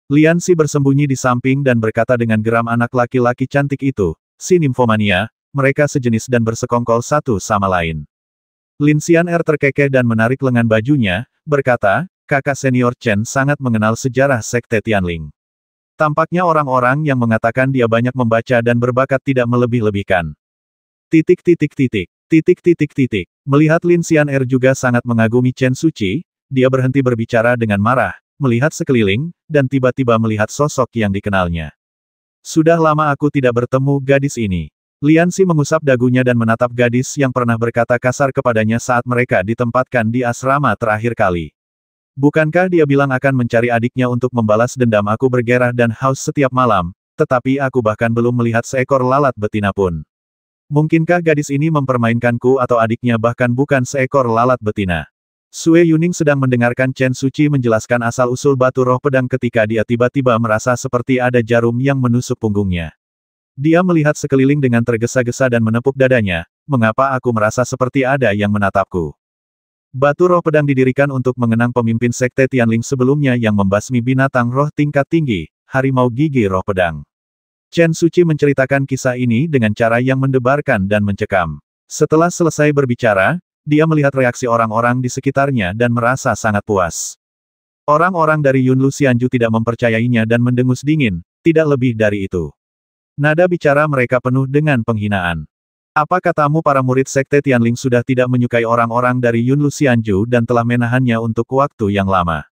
Speaker 1: Lian Xi bersembunyi di samping dan berkata dengan geram, anak laki-laki cantik itu, si nimfomania, mereka sejenis dan bersekongkol satu sama lain. Lin Xian'er terkekeh dan menarik lengan bajunya, berkata, kakak senior Chen sangat mengenal sejarah Sekte Tianling. Tampaknya orang-orang yang mengatakan dia banyak membaca dan berbakat tidak melebih-lebihkan. Melihat Lin Xian'er juga sangat mengagumi Chen Suci, dia berhenti berbicara dengan marah, melihat sekeliling, dan tiba-tiba melihat sosok yang dikenalnya. Sudah lama aku tidak bertemu gadis ini. Lian Xi mengusap dagunya dan menatap gadis yang pernah berkata kasar kepadanya saat mereka ditempatkan di asrama terakhir kali. Bukankah dia bilang akan mencari adiknya untuk membalas dendam? Aku bergerah dan haus setiap malam, tetapi aku bahkan belum melihat seekor lalat betina pun. Mungkinkah gadis ini mempermainkanku atau adiknya bahkan bukan seekor lalat betina? Sue Yuning sedang mendengarkan Chen Suci menjelaskan asal-usul batu roh pedang ketika dia tiba-tiba merasa seperti ada jarum yang menusuk punggungnya. Dia melihat sekeliling dengan tergesa-gesa dan menepuk dadanya, mengapa aku merasa seperti ada yang menatapku? Batu roh pedang didirikan untuk mengenang pemimpin Sekte Tianling sebelumnya yang membasmi binatang roh tingkat tinggi, harimau gigi roh pedang. Chen Suci menceritakan kisah ini dengan cara yang mendebarkan dan mencekam. Setelah selesai berbicara, dia melihat reaksi orang-orang di sekitarnya dan merasa sangat puas. Orang-orang dari Yunlu Xianju tidak mempercayainya dan mendengus dingin, tidak lebih dari itu. Nada bicara mereka penuh dengan penghinaan. Apa katamu para murid Sekte Tianling sudah tidak menyukai orang-orang dari Yunlu Xianju dan telah menahannya untuk waktu yang lama.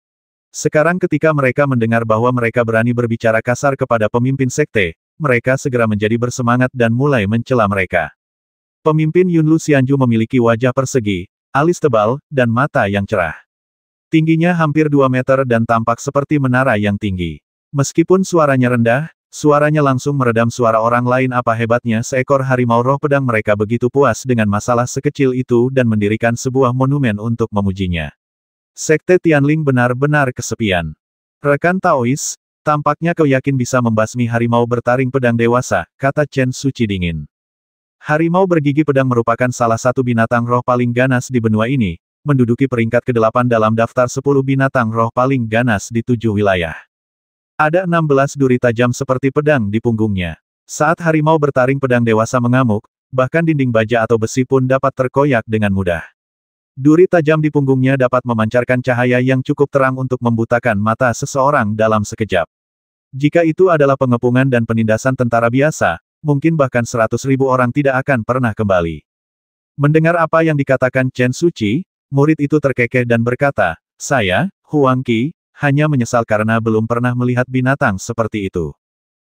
Speaker 1: Sekarang ketika mereka mendengar bahwa mereka berani berbicara kasar kepada pemimpin sekte, mereka segera menjadi bersemangat dan mulai mencela mereka. Pemimpin Yunlu Xianju memiliki wajah persegi, alis tebal, dan mata yang cerah. Tingginya hampir 2 meter dan tampak seperti menara yang tinggi. Meskipun suaranya rendah, suaranya langsung meredam suara orang lain. Apa hebatnya seekor harimau roh pedang. Mereka begitu puas dengan masalah sekecil itu dan mendirikan sebuah monumen untuk memujinya. Sekte Tianling benar-benar kesepian. Rekan Taois, tampaknya kau yakin bisa membasmi harimau bertaring pedang dewasa, kata Chen Suci dingin. Harimau bergigi pedang merupakan salah satu binatang roh paling ganas di benua ini, menduduki peringkat ke-8 dalam daftar 10 binatang roh paling ganas di 7 wilayah. Ada 16 duri tajam seperti pedang di punggungnya. Saat harimau bertaring pedang dewasa mengamuk, bahkan dinding baja atau besi pun dapat terkoyak dengan mudah. Duri tajam di punggungnya dapat memancarkan cahaya yang cukup terang untuk membutakan mata seseorang dalam sekejap. Jika itu adalah pengepungan dan penindasan tentara biasa, mungkin bahkan 100.000 orang tidak akan pernah kembali. Mendengar apa yang dikatakan Chen Suci, murid itu terkekeh dan berkata, saya, Huang Qi, hanya menyesal karena belum pernah melihat binatang seperti itu.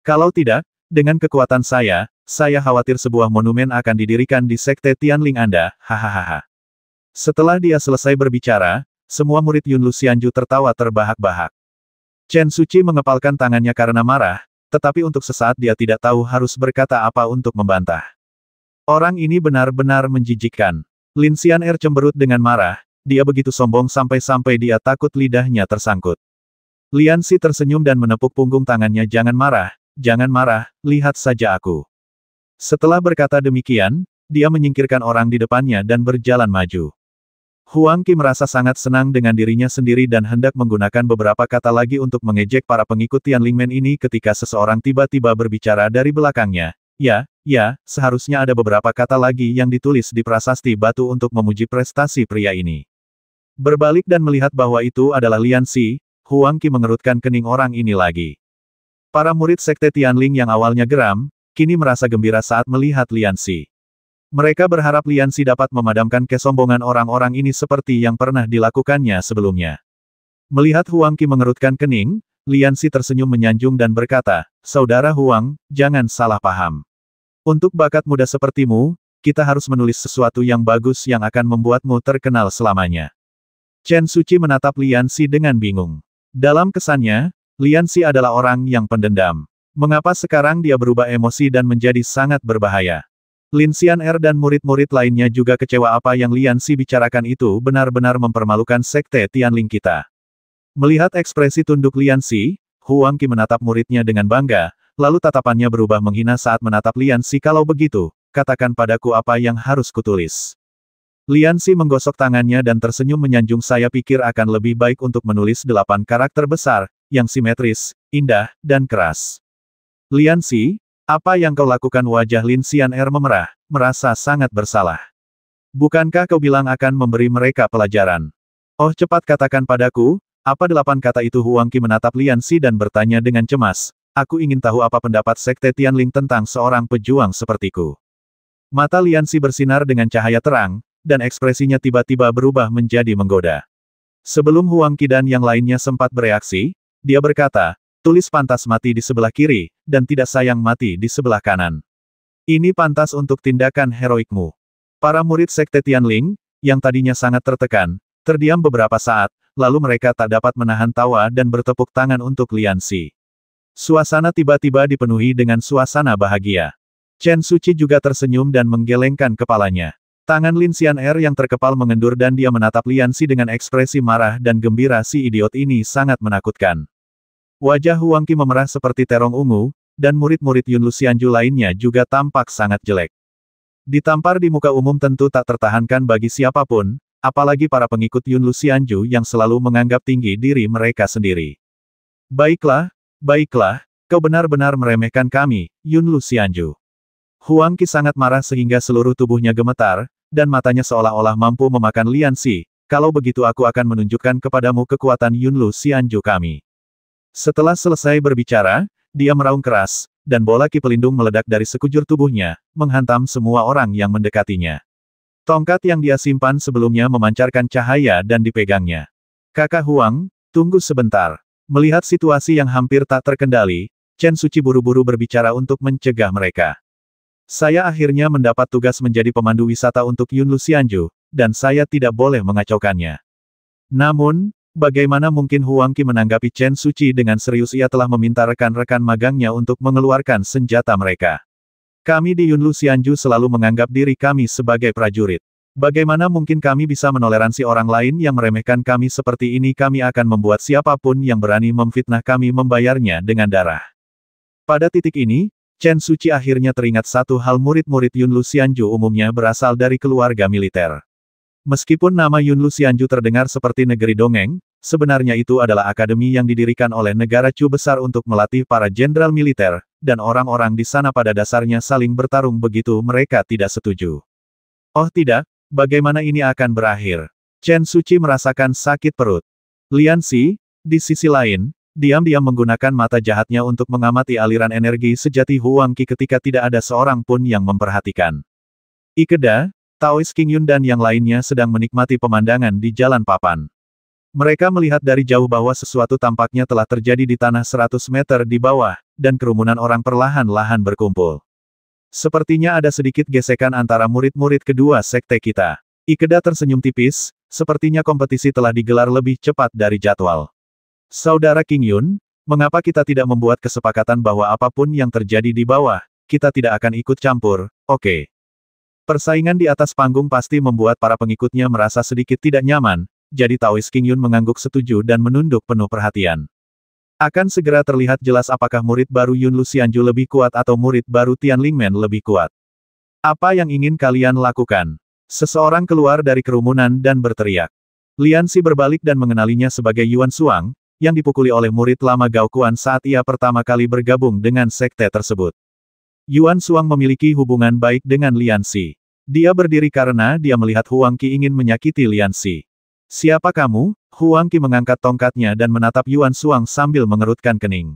Speaker 1: Kalau tidak, dengan kekuatan saya khawatir sebuah monumen akan didirikan di Sekte Tianling Anda, hahaha. Setelah dia selesai berbicara, semua murid Yunlu Xianju tertawa terbahak-bahak. Chen Suci mengepalkan tangannya karena marah, tetapi untuk sesaat dia tidak tahu harus berkata apa untuk membantah. Orang ini benar-benar menjijikkan. Lin Xian'er cemberut dengan marah, dia begitu sombong sampai-sampai dia takut lidahnya tersangkut. Lian Xi tersenyum dan menepuk punggung tangannya. Jangan marah, lihat saja aku. Setelah berkata demikian, dia menyingkirkan orang di depannya dan berjalan maju. Huang Qi merasa sangat senang dengan dirinya sendiri dan hendak menggunakan beberapa kata lagi untuk mengejek para pengikut Tianlingmen ini ketika seseorang tiba-tiba berbicara dari belakangnya. Ya, seharusnya ada beberapa kata lagi yang ditulis di prasasti batu untuk memuji prestasi pria ini. Berbalik dan melihat bahwa itu adalah Lian Xi, Huang Qi mengerutkan kening orang ini lagi. Para murid Sekte Tianling yang awalnya geram, kini merasa gembira saat melihat Lian Xi. Mereka berharap Lian Xi dapat memadamkan kesombongan orang-orang ini seperti yang pernah dilakukannya sebelumnya. Melihat Huang Qi mengerutkan kening, Lian Xi tersenyum menyanjung dan berkata, Saudara Huang, jangan salah paham. Untuk bakat muda sepertimu, kita harus menulis sesuatu yang bagus yang akan membuatmu terkenal selamanya. Chen Suci menatap Lian Xi dengan bingung. Dalam kesannya, Lian Xi adalah orang yang pendendam. Mengapa sekarang dia berubah emosi dan menjadi sangat berbahaya? Lin Xian'er dan murid-murid lainnya juga kecewa. Apa yang Lian Xi bicarakan itu benar-benar mempermalukan Sekte Tianling kita. Melihat ekspresi tunduk Lian Xi, Huang Qi menatap muridnya dengan bangga, lalu tatapannya berubah menghina saat menatap Lian Xi. Kalau begitu, katakan padaku apa yang harus kutulis. Lian Xi menggosok tangannya dan tersenyum menyanjung. Saya pikir akan lebih baik untuk menulis 8 karakter besar, yang simetris, indah, dan keras. Lian Xi, apa yang kau lakukan? Wajah Lin Xian'er memerah, merasa sangat bersalah. Bukankah kau bilang akan memberi mereka pelajaran? Oh, cepat katakan padaku, apa 8 kata itu? Huang Qi menatap Lian Xi dan bertanya dengan cemas. Aku ingin tahu apa pendapat Sekte Tianling tentang seorang pejuang sepertiku. Mata Lian Xi bersinar dengan cahaya terang, dan ekspresinya tiba-tiba berubah menjadi menggoda. Sebelum Huang Qi dan yang lainnya sempat bereaksi, dia berkata, tulis pantas mati di sebelah kiri, dan tidak sayang mati di sebelah kanan. Ini pantas untuk tindakan heroikmu. Para murid Sekte Tianling, yang tadinya sangat tertekan, terdiam beberapa saat, lalu mereka tak dapat menahan tawa dan bertepuk tangan untuk Lian Xi. Suasana tiba-tiba dipenuhi dengan suasana bahagia. Chen Suci juga tersenyum dan menggelengkan kepalanya. Tangan Lin Xian'er yang terkepal mengendur dan dia menatap Lian Xi dengan ekspresi marah dan gembira. Si idiot ini sangat menakutkan. Wajah Huang Qi memerah seperti terong ungu, dan murid-murid Yunlu Xianju lainnya juga tampak sangat jelek. Ditampar di muka umum tentu tak tertahankan bagi siapapun, apalagi para pengikut Yunlu Xianju yang selalu menganggap tinggi diri mereka sendiri. Baiklah, Kau benar-benar meremehkan kami, Yun Luxianju. Huang Qi sangat marah sehingga seluruh tubuhnya gemetar, dan matanya seolah-olah mampu memakan Lianxi. Kalau begitu aku akan menunjukkan kepadamu kekuatan Yun Luxianju kami. Setelah selesai berbicara, dia meraung keras, dan bola Qi pelindung meledak dari sekujur tubuhnya, menghantam semua orang yang mendekatinya. Tongkat yang dia simpan sebelumnya memancarkan cahaya dan dipegangnya. Kakak Huang, tunggu sebentar. Melihat situasi yang hampir tak terkendali, Chen Suci buru-buru berbicara untuk mencegah mereka. Saya akhirnya mendapat tugas menjadi pemandu wisata untuk Yun Luxianju, dan saya tidak boleh mengacaukannya. Namun, bagaimana mungkin Huang Qi menanggapi Chen Suci dengan serius? Ia telah meminta rekan-rekan magangnya untuk mengeluarkan senjata mereka. Kami di Yun Luxianju selalu menganggap diri kami sebagai prajurit. Bagaimana mungkin kami bisa menoleransi orang lain yang meremehkan kami seperti ini? Kami akan membuat siapapun yang berani memfitnah kami membayarnya dengan darah. Pada titik ini, Chen Suci akhirnya teringat satu hal. Murid-murid Yun Luxianju umumnya berasal dari keluarga militer. Meskipun nama Yun Luxianju terdengar seperti negeri dongeng, sebenarnya itu adalah akademi yang didirikan oleh negara Chu besar untuk melatih para jenderal militer, dan orang-orang di sana pada dasarnya saling bertarung begitu mereka tidak setuju. Oh tidak, bagaimana ini akan berakhir? Chen Suci merasakan sakit perut. Lianxi, di sisi lain, diam-diam menggunakan mata jahatnya untuk mengamati aliran energi sejati Huang Qi ketika tidak ada seorang pun yang memperhatikan. Ikeda, Taoist King Yun dan yang lainnya sedang menikmati pemandangan di jalan papan. Mereka melihat dari jauh bahwa sesuatu tampaknya telah terjadi di tanah 100 meter di bawah, dan kerumunan orang perlahan-lahan berkumpul. Sepertinya ada sedikit gesekan antara murid-murid kedua sekte kita. Ikeda tersenyum tipis, sepertinya kompetisi telah digelar lebih cepat dari jadwal. Saudara King Yun, mengapa kita tidak membuat kesepakatan bahwa apapun yang terjadi di bawah, kita tidak akan ikut campur, oke? Persaingan di atas panggung pasti membuat para pengikutnya merasa sedikit tidak nyaman, jadi Taoist King Yun mengangguk setuju dan menunduk penuh perhatian. Akan segera terlihat jelas apakah murid baru Yun Luxianju lebih kuat atau murid baru Tianlingmen lebih kuat. Apa yang ingin kalian lakukan? Seseorang keluar dari kerumunan dan berteriak. Lianxi berbalik dan mengenalinya sebagai Yuan Shuang, yang dipukuli oleh murid lama Gao Kuan saat ia pertama kali bergabung dengan sekte tersebut. Yuan Shuang memiliki hubungan baik dengan Lianxi. Dia berdiri karena dia melihat Huang Qi ingin menyakiti Lianxi. Siapa kamu? Huang Qi mengangkat tongkatnya dan menatap Yuan Shuang sambil mengerutkan kening.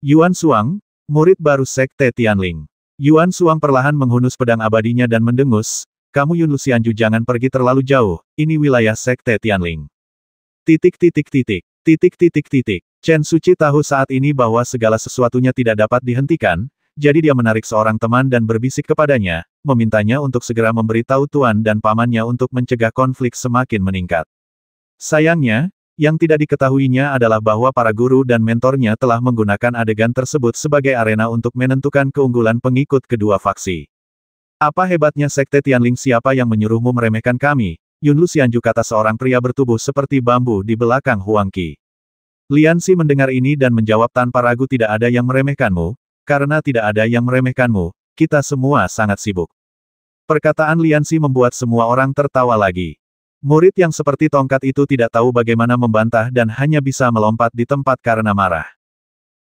Speaker 1: Yuan Shuang, murid baru sekte Tianling. Yuan Shuang perlahan menghunus pedang abadinya dan mendengus, kamu Yun Luxianju jangan pergi terlalu jauh, ini wilayah sekte Tianling. Chen Suci tahu saat ini bahwa segala sesuatunya tidak dapat dihentikan, jadi dia menarik seorang teman dan berbisik kepadanya, memintanya untuk segera memberitahu tuan dan pamannya untuk mencegah konflik semakin meningkat. Sayangnya, yang tidak diketahuinya adalah bahwa para guru dan mentornya telah menggunakan adegan tersebut sebagai arena untuk menentukan keunggulan pengikut kedua faksi. Apa hebatnya sekte Tianling? Siapa yang menyuruhmu meremehkan kami? Yun Luxianju, kata seorang pria bertubuh seperti bambu di belakang Huang Qi. Lianxi mendengar ini dan menjawab tanpa ragu, tidak ada yang meremehkanmu, karena tidak ada yang meremehkanmu, kita semua sangat sibuk. Perkataan Lianxi membuat semua orang tertawa lagi. Murid yang seperti tongkat itu tidak tahu bagaimana membantah dan hanya bisa melompat di tempat karena marah.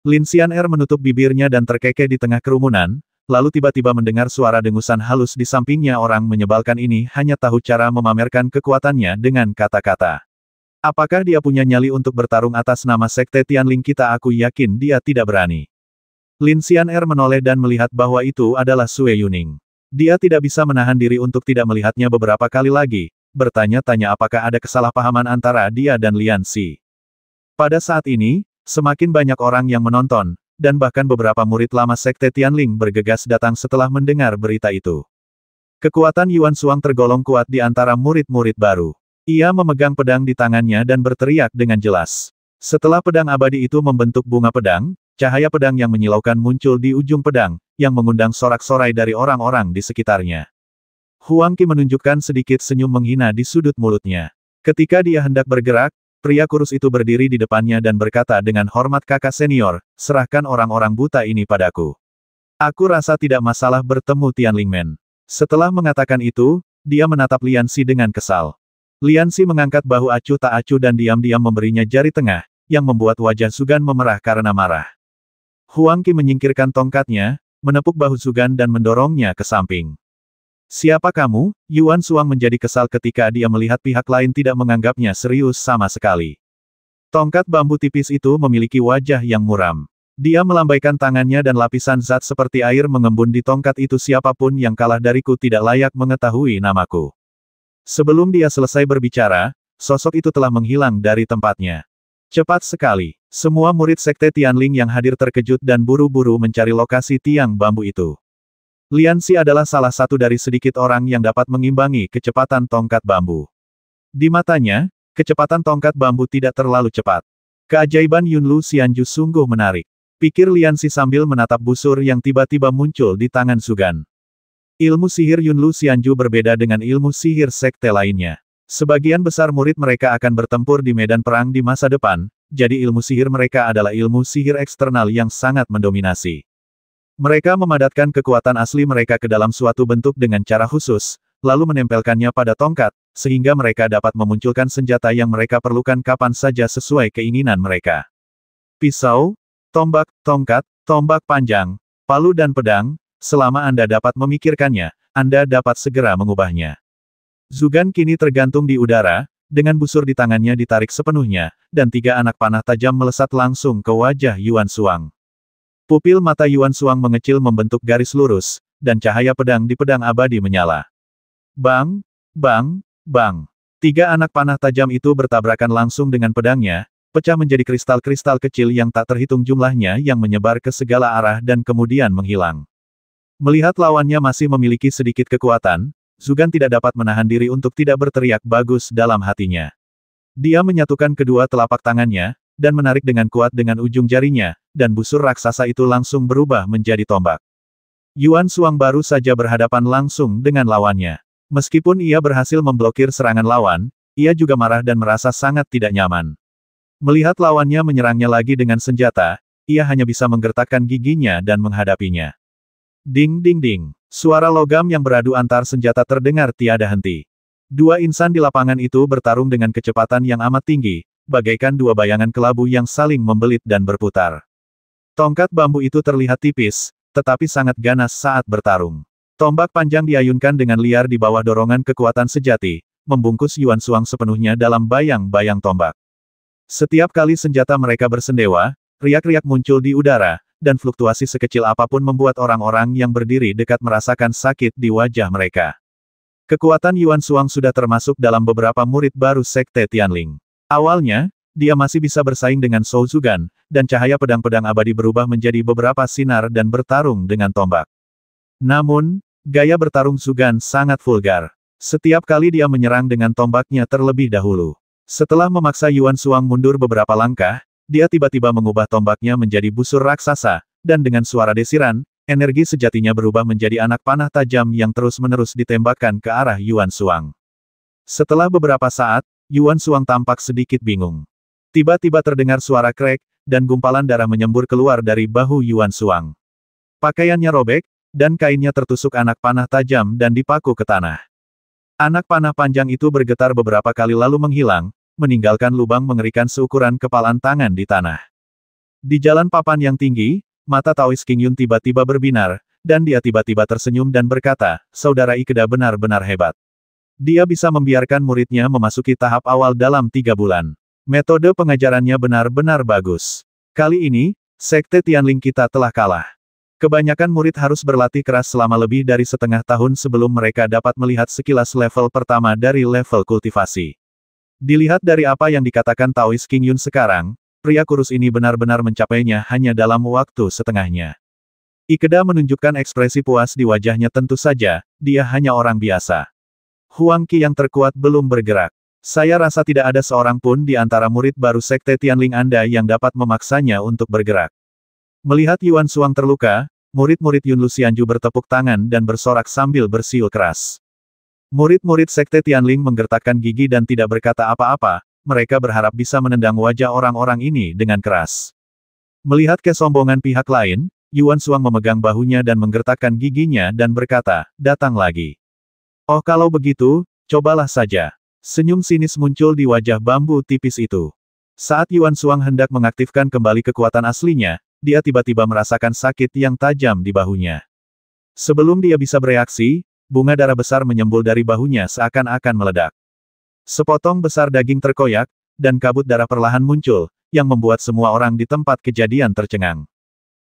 Speaker 1: Lin Xian'er menutup bibirnya dan terkekeh di tengah kerumunan, lalu tiba-tiba mendengar suara dengusan halus di sampingnya. Orang menyebalkan ini hanya tahu cara memamerkan kekuatannya dengan kata-kata. Apakah dia punya nyali untuk bertarung atas nama sekte Tianling kita? Aku yakin dia tidak berani. Lin Xian'er menoleh dan melihat bahwa itu adalah Sue Yuning. Dia tidak bisa menahan diri untuk tidak melihatnya beberapa kali lagi, bertanya-tanya apakah ada kesalahpahaman antara dia dan Lianxi. Pada saat ini, semakin banyak orang yang menonton, dan bahkan beberapa murid lama sekte Tianling bergegas datang setelah mendengar berita itu. Kekuatan Yuan Shuang tergolong kuat di antara murid-murid baru. Ia memegang pedang di tangannya dan berteriak dengan jelas. Setelah pedang abadi itu membentuk bunga pedang, cahaya pedang yang menyilaukan muncul di ujung pedang, yang mengundang sorak-sorai dari orang-orang di sekitarnya. Huang Qi menunjukkan sedikit senyum menghina di sudut mulutnya. Ketika dia hendak bergerak, pria kurus itu berdiri di depannya dan berkata dengan hormat, kakak senior, serahkan orang-orang buta ini padaku. Aku rasa tidak masalah bertemu Tianlingmen. Setelah mengatakan itu, dia menatap Lianxi dengan kesal. Lianxi mengangkat bahu acuh tak acuh dan diam-diam memberinya jari tengah, yang membuat wajah Sugan memerah karena marah. Huang Qi menyingkirkan tongkatnya, menepuk bahu Zugan dan mendorongnya ke samping. Siapa kamu? Yuan Shuang menjadi kesal ketika dia melihat pihak lain tidak menganggapnya serius sama sekali. Tongkat bambu tipis itu memiliki wajah yang muram. Dia melambaikan tangannya dan lapisan zat seperti air mengembun di tongkat itu. Siapapun yang kalah dariku tidak layak mengetahui namaku. Sebelum dia selesai berbicara, sosok itu telah menghilang dari tempatnya. Cepat sekali. Semua murid Sekte Tianling yang hadir terkejut dan buru-buru mencari lokasi tiang bambu itu. Lian Xi adalah salah satu dari sedikit orang yang dapat mengimbangi kecepatan tongkat bambu. Di matanya, kecepatan tongkat bambu tidak terlalu cepat. Keajaiban Yunlu Xianju sungguh menarik. Pikir Lian Xi sambil menatap busur yang tiba-tiba muncul di tangan Zugan. Ilmu sihir Yunlu Xianju berbeda dengan ilmu sihir sekte lainnya. Sebagian besar murid mereka akan bertempur di medan perang di masa depan, jadi ilmu sihir mereka adalah ilmu sihir eksternal yang sangat mendominasi. Mereka memadatkan kekuatan asli mereka ke dalam suatu bentuk dengan cara khusus, lalu menempelkannya pada tongkat, sehingga mereka dapat memunculkan senjata yang mereka perlukan kapan saja sesuai keinginan mereka. Pisau, tombak, tongkat, tombak panjang, palu dan pedang, selama Anda dapat memikirkannya, Anda dapat segera mengubahnya. Zugan kini tergantung di udara, dengan busur di tangannya ditarik sepenuhnya, dan 3 anak panah tajam melesat langsung ke wajah Yuan Shuang. Pupil mata Yuan Shuang mengecil membentuk garis lurus, dan cahaya pedang di pedang abadi menyala. Bang, bang, bang. 3 anak panah tajam itu bertabrakan langsung dengan pedangnya, pecah menjadi kristal-kristal kecil yang tak terhitung jumlahnya yang menyebar ke segala arah dan kemudian menghilang. Melihat lawannya masih memiliki sedikit kekuatan, Zugan tidak dapat menahan diri untuk tidak berteriak bagus dalam hatinya. Dia menyatukan kedua telapak tangannya, dan menarik dengan kuat dengan ujung jarinya, dan busur raksasa itu langsung berubah menjadi tombak. Yuan Shuang baru saja berhadapan langsung dengan lawannya. Meskipun ia berhasil memblokir serangan lawan, ia juga marah dan merasa sangat tidak nyaman. Melihat lawannya menyerangnya lagi dengan senjata, ia hanya bisa menggertakkan giginya dan menghadapinya. Ding ding ding. Suara logam yang beradu antar senjata terdengar tiada henti. 2 insan di lapangan itu bertarung dengan kecepatan yang amat tinggi, bagaikan 2 bayangan kelabu yang saling membelit dan berputar. Tongkat bambu itu terlihat tipis, tetapi sangat ganas saat bertarung. Tombak panjang diayunkan dengan liar di bawah dorongan kekuatan sejati, membungkus Yuan Shuang sepenuhnya dalam bayang-bayang tombak. Setiap kali senjata mereka bersendewa, riak-riak muncul di udara, dan fluktuasi sekecil apapun membuat orang-orang yang berdiri dekat merasakan sakit di wajah mereka. Kekuatan Yuan Shuang sudah termasuk dalam beberapa murid baru Sekte Tianling. Awalnya, dia masih bisa bersaing dengan Shou Zugan, dan cahaya pedang-pedang abadi berubah menjadi beberapa sinar dan bertarung dengan tombak. Namun, gaya bertarung Zugan sangat vulgar. Setiap kali dia menyerang dengan tombaknya terlebih dahulu. Setelah memaksa Yuan Shuang mundur beberapa langkah, dia tiba-tiba mengubah tombaknya menjadi busur raksasa, dan dengan suara desiran, energi sejatinya berubah menjadi anak panah tajam yang terus-menerus ditembakkan ke arah Yuan Shuang. Setelah beberapa saat, Yuan Shuang tampak sedikit bingung. Tiba-tiba terdengar suara krek, dan gumpalan darah menyembur keluar dari bahu Yuan Shuang. Pakaiannya robek, dan kainnya tertusuk anak panah tajam dan dipaku ke tanah. Anak panah panjang itu bergetar beberapa kali lalu menghilang, meninggalkan lubang mengerikan seukuran kepalan tangan di tanah. Di jalan papan yang tinggi, mata Taois King Yun tiba-tiba berbinar, dan dia tiba-tiba tersenyum dan berkata, "Saudara Ikeda benar-benar hebat. Dia bisa membiarkan muridnya memasuki tahap awal dalam 3 bulan. Metode pengajarannya benar-benar bagus. Kali ini, Sekte Tianling kita telah kalah. Kebanyakan murid harus berlatih keras selama lebih dari setengah tahun sebelum mereka dapat melihat sekilas level pertama dari level kultivasi." Dilihat dari apa yang dikatakan Taois King Yun sekarang, pria kurus ini benar-benar mencapainya hanya dalam waktu setengahnya. Ikeda menunjukkan ekspresi puas di wajahnya. Tentu saja, dia hanya orang biasa. Huang Qi yang terkuat belum bergerak. Saya rasa tidak ada seorang pun di antara murid baru Sekte Tianling Anda yang dapat memaksanya untuk bergerak. Melihat Yuan Shuang terluka, murid-murid Yunlu Xianju bertepuk tangan dan bersorak sambil bersiul keras. Murid-murid Sekte Tianling menggertakkan gigi dan tidak berkata apa-apa, mereka berharap bisa menendang wajah orang-orang ini dengan keras. Melihat kesombongan pihak lain, Yuan Shuang memegang bahunya dan menggertakkan giginya dan berkata, "Datang lagi." "Oh kalau begitu, cobalah saja." Senyum sinis muncul di wajah bambu tipis itu. Saat Yuan Shuang hendak mengaktifkan kembali kekuatan aslinya, dia tiba-tiba merasakan sakit yang tajam di bahunya. Sebelum dia bisa bereaksi, bunga darah besar menyembul dari bahunya seakan-akan meledak. Sepotong besar daging terkoyak, dan kabut darah perlahan muncul, yang membuat semua orang di tempat kejadian tercengang.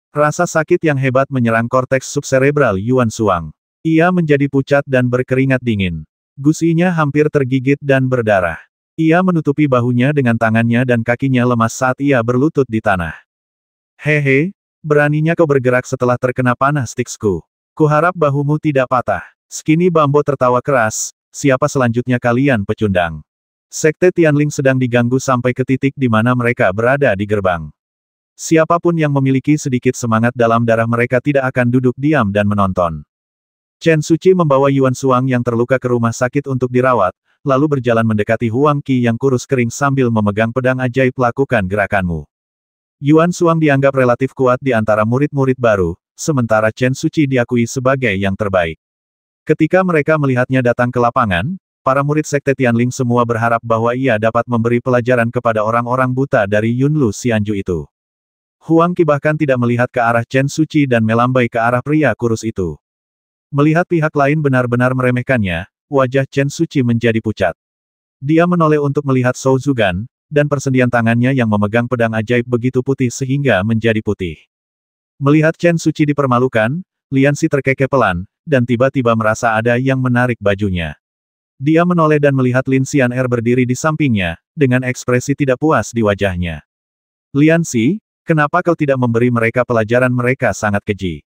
Speaker 1: Rasa sakit yang hebat menyerang korteks subserebral Yuan Shuang. Ia menjadi pucat dan berkeringat dingin. Gusinya hampir tergigit dan berdarah. Ia menutupi bahunya dengan tangannya dan kakinya lemas saat ia berlutut di tanah. Hehe, beraninya kau bergerak setelah terkena panah stiksku. Kuharap bahumu tidak patah. Skinny Bambo tertawa keras, siapa selanjutnya kalian pecundang? Sekte Tianling sedang diganggu sampai ke titik di mana mereka berada di gerbang. Siapapun yang memiliki sedikit semangat dalam darah mereka tidak akan duduk diam dan menonton. Chen Suci membawa Yuan Shuang yang terluka ke rumah sakit untuk dirawat, lalu berjalan mendekati Huang Qi yang kurus kering sambil memegang pedang ajaib. Lakukan gerakanmu. Yuan Shuang dianggap relatif kuat di antara murid-murid baru, sementara Chen Suci diakui sebagai yang terbaik. Ketika mereka melihatnya datang ke lapangan, para murid Sekte Tianling semua berharap bahwa ia dapat memberi pelajaran kepada orang-orang buta dari Yunlu Xianju itu. Huang Qi bahkan tidak melihat ke arah Chen Suci dan melambai ke arah pria kurus itu. Melihat pihak lain benar-benar meremehkannya, wajah Chen Suci menjadi pucat. Dia menoleh untuk melihat Zhou Zugan, dan persendian tangannya yang memegang pedang ajaib begitu putih sehingga menjadi putih. Melihat Chen Suci dipermalukan, Lianxi terkekeh pelan, dan tiba-tiba merasa ada yang menarik bajunya. Dia menoleh dan melihat Lin Xian'er berdiri di sampingnya, dengan ekspresi tidak puas di wajahnya. Lianxi, kenapa kau tidak memberi mereka pelajaran? Mereka sangat keji.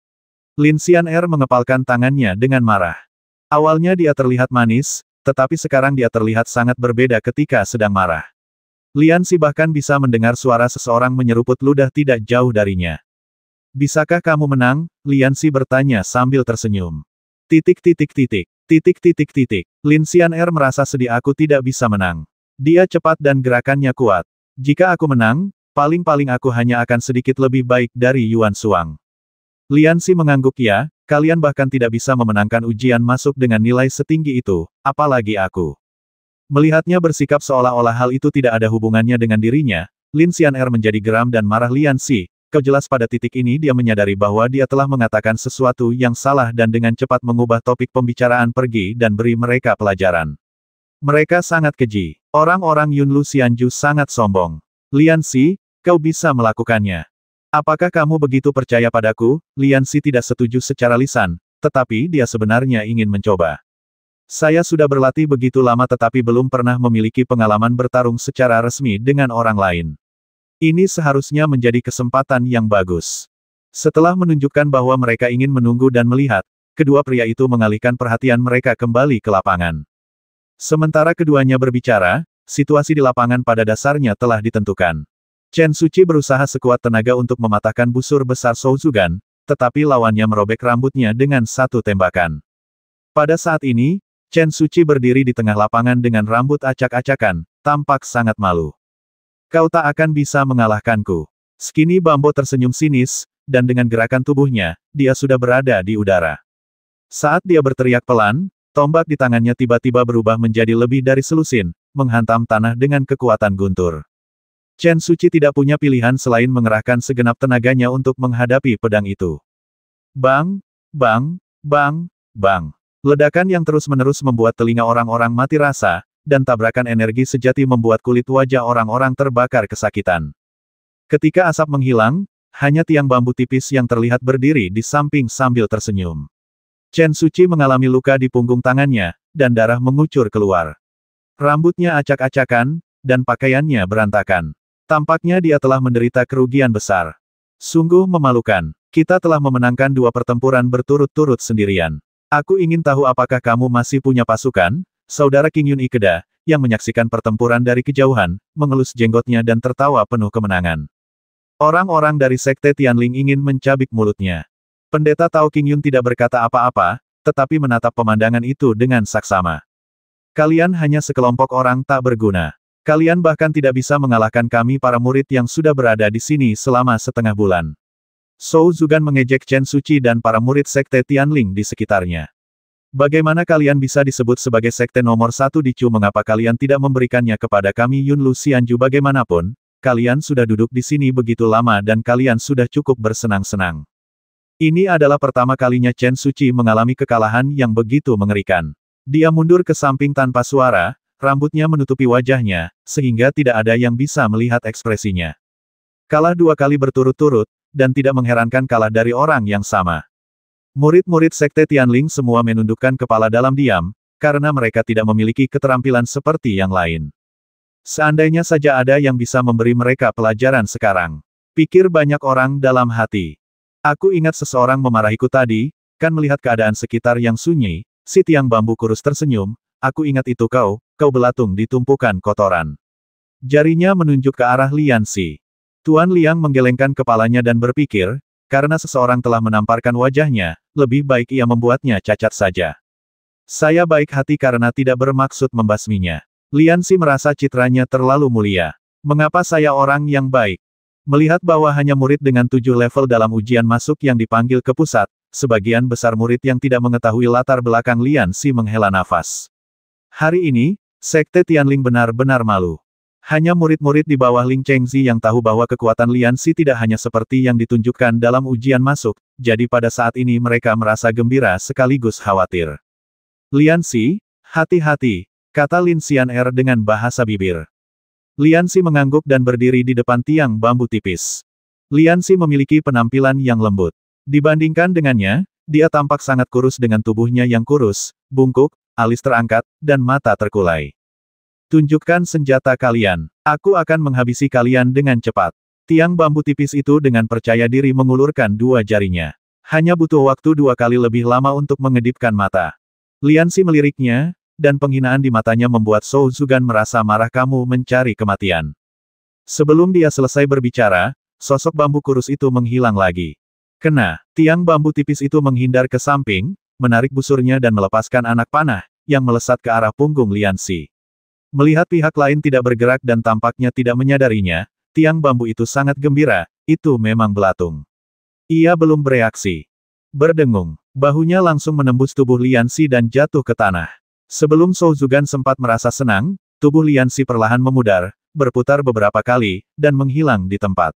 Speaker 1: Lin Xian'er mengepalkan tangannya dengan marah. Awalnya dia terlihat manis, tetapi sekarang dia terlihat sangat berbeda ketika sedang marah. Lianxi bahkan bisa mendengar suara seseorang menyeruput ludah tidak jauh darinya. Bisakah kamu menang? Lianxi bertanya sambil tersenyum. Lin Xian'er merasa sedih. Aku tidak bisa menang. Dia cepat dan gerakannya kuat. Jika aku menang, paling-paling aku hanya akan sedikit lebih baik dari Yuan Shuang. Lianxi mengangguk. Ya, kalian bahkan tidak bisa memenangkan ujian masuk dengan nilai setinggi itu, apalagi aku. Melihatnya bersikap seolah-olah hal itu tidak ada hubungannya dengan dirinya, Lin Xian'er menjadi geram dan marah. Lianxi, kau jelas pada titik ini dia menyadari bahwa dia telah mengatakan sesuatu yang salah dan dengan cepat mengubah topik pembicaraan. Pergi dan beri mereka pelajaran. Mereka sangat keji. Orang-orang Yunlu Xianju sangat sombong. Lianxi, kau bisa melakukannya. Apakah kamu begitu percaya padaku? Lianxi tidak setuju secara lisan, tetapi dia sebenarnya ingin mencoba. Saya sudah berlatih begitu lama tetapi belum pernah memiliki pengalaman bertarung secara resmi dengan orang lain. Ini seharusnya menjadi kesempatan yang bagus. Setelah menunjukkan bahwa mereka ingin menunggu dan melihat, kedua pria itu mengalihkan perhatian mereka kembali ke lapangan. Sementara keduanya berbicara, situasi di lapangan pada dasarnya telah ditentukan. Chen Suci berusaha sekuat tenaga untuk mematahkan busur besar Zhou Zugan, tetapi lawannya merobek rambutnya dengan satu tembakan. Pada saat ini, Chen Suci berdiri di tengah lapangan dengan rambut acak-acakan, tampak sangat malu. Kau tak akan bisa mengalahkanku. Skinny Bambo tersenyum sinis, dan dengan gerakan tubuhnya, dia sudah berada di udara. Saat dia berteriak pelan, tombak di tangannya tiba-tiba berubah menjadi lebih dari selusin, menghantam tanah dengan kekuatan guntur. Chen Suci tidak punya pilihan selain mengerahkan segenap tenaganya untuk menghadapi pedang itu. Bang, bang, bang, bang. Ledakan yang terus-menerus membuat telinga orang-orang mati rasa, dan tabrakan energi sejati membuat kulit wajah orang-orang terbakar kesakitan. Ketika asap menghilang, hanya tiang bambu tipis yang terlihat berdiri di samping sambil tersenyum. Chen Suci mengalami luka di punggung tangannya, dan darah mengucur keluar. Rambutnya acak-acakan, dan pakaiannya berantakan. Tampaknya dia telah menderita kerugian besar. Sungguh memalukan. Kita telah memenangkan 2 pertempuran berturut-turut sendirian. Aku ingin tahu apakah kamu masih punya pasukan? Saudara King Yun Ikeda, yang menyaksikan pertempuran dari kejauhan, mengelus jenggotnya dan tertawa penuh kemenangan. Orang-orang dari Sekte Tianling ingin mencabik mulutnya. Pendeta Tao King Yun tidak berkata apa-apa, tetapi menatap pemandangan itu dengan saksama. Kalian hanya sekelompok orang tak berguna. Kalian bahkan tidak bisa mengalahkan kami para murid yang sudah berada di sini selama setengah bulan. Zhou Zugan mengejek Chen Suci dan para murid Sekte Tianling di sekitarnya. Bagaimana kalian bisa disebut sebagai sekte nomor 1 di Chu? Mengapa kalian tidak memberikannya kepada kami? Yunlu Xianju? Bagaimanapun, kalian sudah duduk di sini begitu lama dan kalian sudah cukup bersenang-senang. Ini adalah pertama kalinya Chen Suci mengalami kekalahan yang begitu mengerikan. Dia mundur ke samping tanpa suara, rambutnya menutupi wajahnya, sehingga tidak ada yang bisa melihat ekspresinya. Kalah 2 kali berturut-turut, dan tidak mengherankan kalah dari orang yang sama. Murid-murid Sekte Tianling semua menundukkan kepala dalam diam, karena mereka tidak memiliki keterampilan seperti yang lain. Seandainya saja ada yang bisa memberi mereka pelajaran sekarang. Pikir banyak orang dalam hati. Aku ingat seseorang memarahiku tadi, kan melihat keadaan sekitar yang sunyi, si tiang bambu kurus tersenyum, aku ingat itu kau belatung di tumpukan kotoran. Jarinya menunjuk ke arah Lian Xi. Tuan Liang menggelengkan kepalanya dan berpikir, karena seseorang telah menamparkan wajahnya, lebih baik ia membuatnya cacat saja. Saya baik hati karena tidak bermaksud membasminya. Lian Xi merasa citranya terlalu mulia. Mengapa saya orang yang baik? Melihat bahwa hanya murid dengan 7 level dalam ujian masuk yang dipanggil ke pusat, sebagian besar murid yang tidak mengetahui latar belakang Lian Xi menghela nafas. Hari ini, Sekte Tianling benar-benar malu. Hanya murid-murid di bawah Ling Chengzi yang tahu bahwa kekuatan Lian Xi tidak hanya seperti yang ditunjukkan dalam ujian masuk, jadi pada saat ini mereka merasa gembira sekaligus khawatir. Lian Xi, hati-hati, kata Lin Xian'er dengan bahasa bibir. Lian Xi mengangguk dan berdiri di depan tiang bambu tipis. Lian Xi memiliki penampilan yang lembut. Dibandingkan dengannya, dia tampak sangat kurus dengan tubuhnya yang kurus, bungkuk, alis terangkat, dan mata terkulai. Tunjukkan senjata kalian. Aku akan menghabisi kalian dengan cepat. Tiang bambu tipis itu dengan percaya diri mengulurkan 2 jarinya. Hanya butuh waktu 2 kali lebih lama untuk mengedipkan mata. Lian Xi meliriknya, dan penghinaan di matanya membuat Zhou Zugan merasa marah. Kamu mencari kematian. Sebelum dia selesai berbicara, sosok bambu kurus itu menghilang lagi. Kena, tiang bambu tipis itu menghindar ke samping, menarik busurnya dan melepaskan anak panah, yang melesat ke arah punggung Lian Xi. Melihat pihak lain tidak bergerak dan tampaknya tidak menyadarinya, tiang bambu itu sangat gembira, itu memang belatung. Ia belum bereaksi. Berdengung, bahunya langsung menembus tubuh Lian Xi dan jatuh ke tanah. Sebelum Zhou Zugan sempat merasa senang, tubuh Lian Xi perlahan memudar, berputar beberapa kali, dan menghilang di tempat.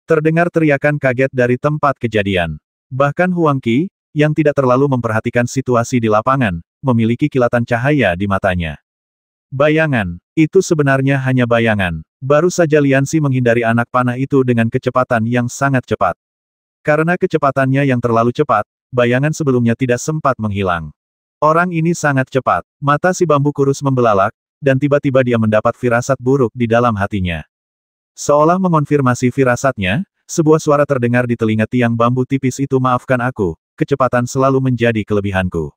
Speaker 1: Terdengar teriakan kaget dari tempat kejadian. Bahkan Huang Qi, yang tidak terlalu memperhatikan situasi di lapangan, memiliki kilatan cahaya di matanya. Bayangan, itu sebenarnya hanya bayangan. Baru saja Lian Xi menghindari anak panah itu dengan kecepatan yang sangat cepat. Karena kecepatannya yang terlalu cepat, bayangan sebelumnya tidak sempat menghilang. Orang ini sangat cepat. Mata si bambu kurus membelalak, dan tiba-tiba dia mendapat firasat buruk di dalam hatinya. Seolah mengonfirmasi firasatnya, sebuah suara terdengar di telinga tiang bambu tipis itu. Maafkan aku, kecepatan selalu menjadi kelebihanku.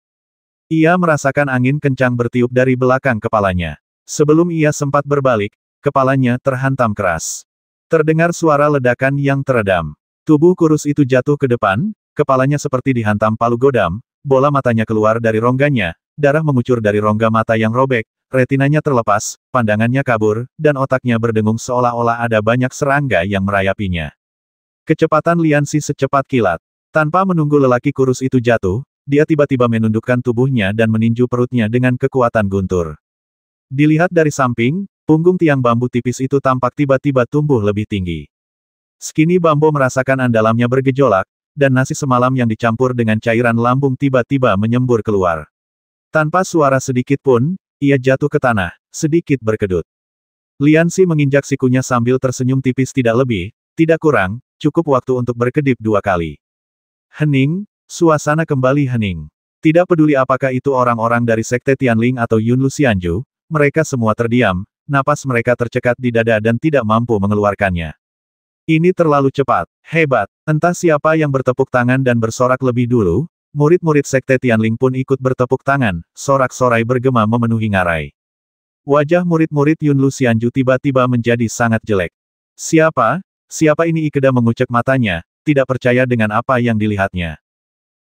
Speaker 1: Ia merasakan angin kencang bertiup dari belakang kepalanya. Sebelum ia sempat berbalik, kepalanya terhantam keras. Terdengar suara ledakan yang teredam. Tubuh kurus itu jatuh ke depan, kepalanya seperti dihantam palu godam. Bola matanya keluar dari rongganya, darah mengucur dari rongga mata yang robek, retinanya terlepas, pandangannya kabur, dan otaknya berdengung seolah-olah ada banyak serangga yang merayapinya. Kecepatan Lian Xi secepat kilat. Tanpa menunggu lelaki kurus itu jatuh, dia tiba-tiba menundukkan tubuhnya dan meninju perutnya dengan kekuatan guntur. Dilihat dari samping, punggung tiang bambu tipis itu tampak tiba-tiba tumbuh lebih tinggi. Skinny Bambo merasakan andalamnya bergejolak, dan nasi semalam yang dicampur dengan cairan lambung tiba-tiba menyembur keluar. Tanpa suara sedikit pun, ia jatuh ke tanah, sedikit berkedut. Lian Xi menginjak sikunya sambil tersenyum tipis. Tidak lebih, tidak kurang, cukup waktu untuk berkedip 2 kali. Hening, suasana kembali hening. Tidak peduli apakah itu orang-orang dari Sekte Tianling atau Yun Luxianju, mereka semua terdiam, napas mereka tercekat di dada dan tidak mampu mengeluarkannya. Ini terlalu cepat, hebat, entah siapa yang bertepuk tangan dan bersorak lebih dulu, murid-murid Sekte Tianling pun ikut bertepuk tangan, sorak-sorai bergema memenuhi ngarai. Wajah murid-murid Yun Luxianju tiba-tiba menjadi sangat jelek. Siapa? Siapa ini? Ikeda mengucek matanya, tidak percaya dengan apa yang dilihatnya.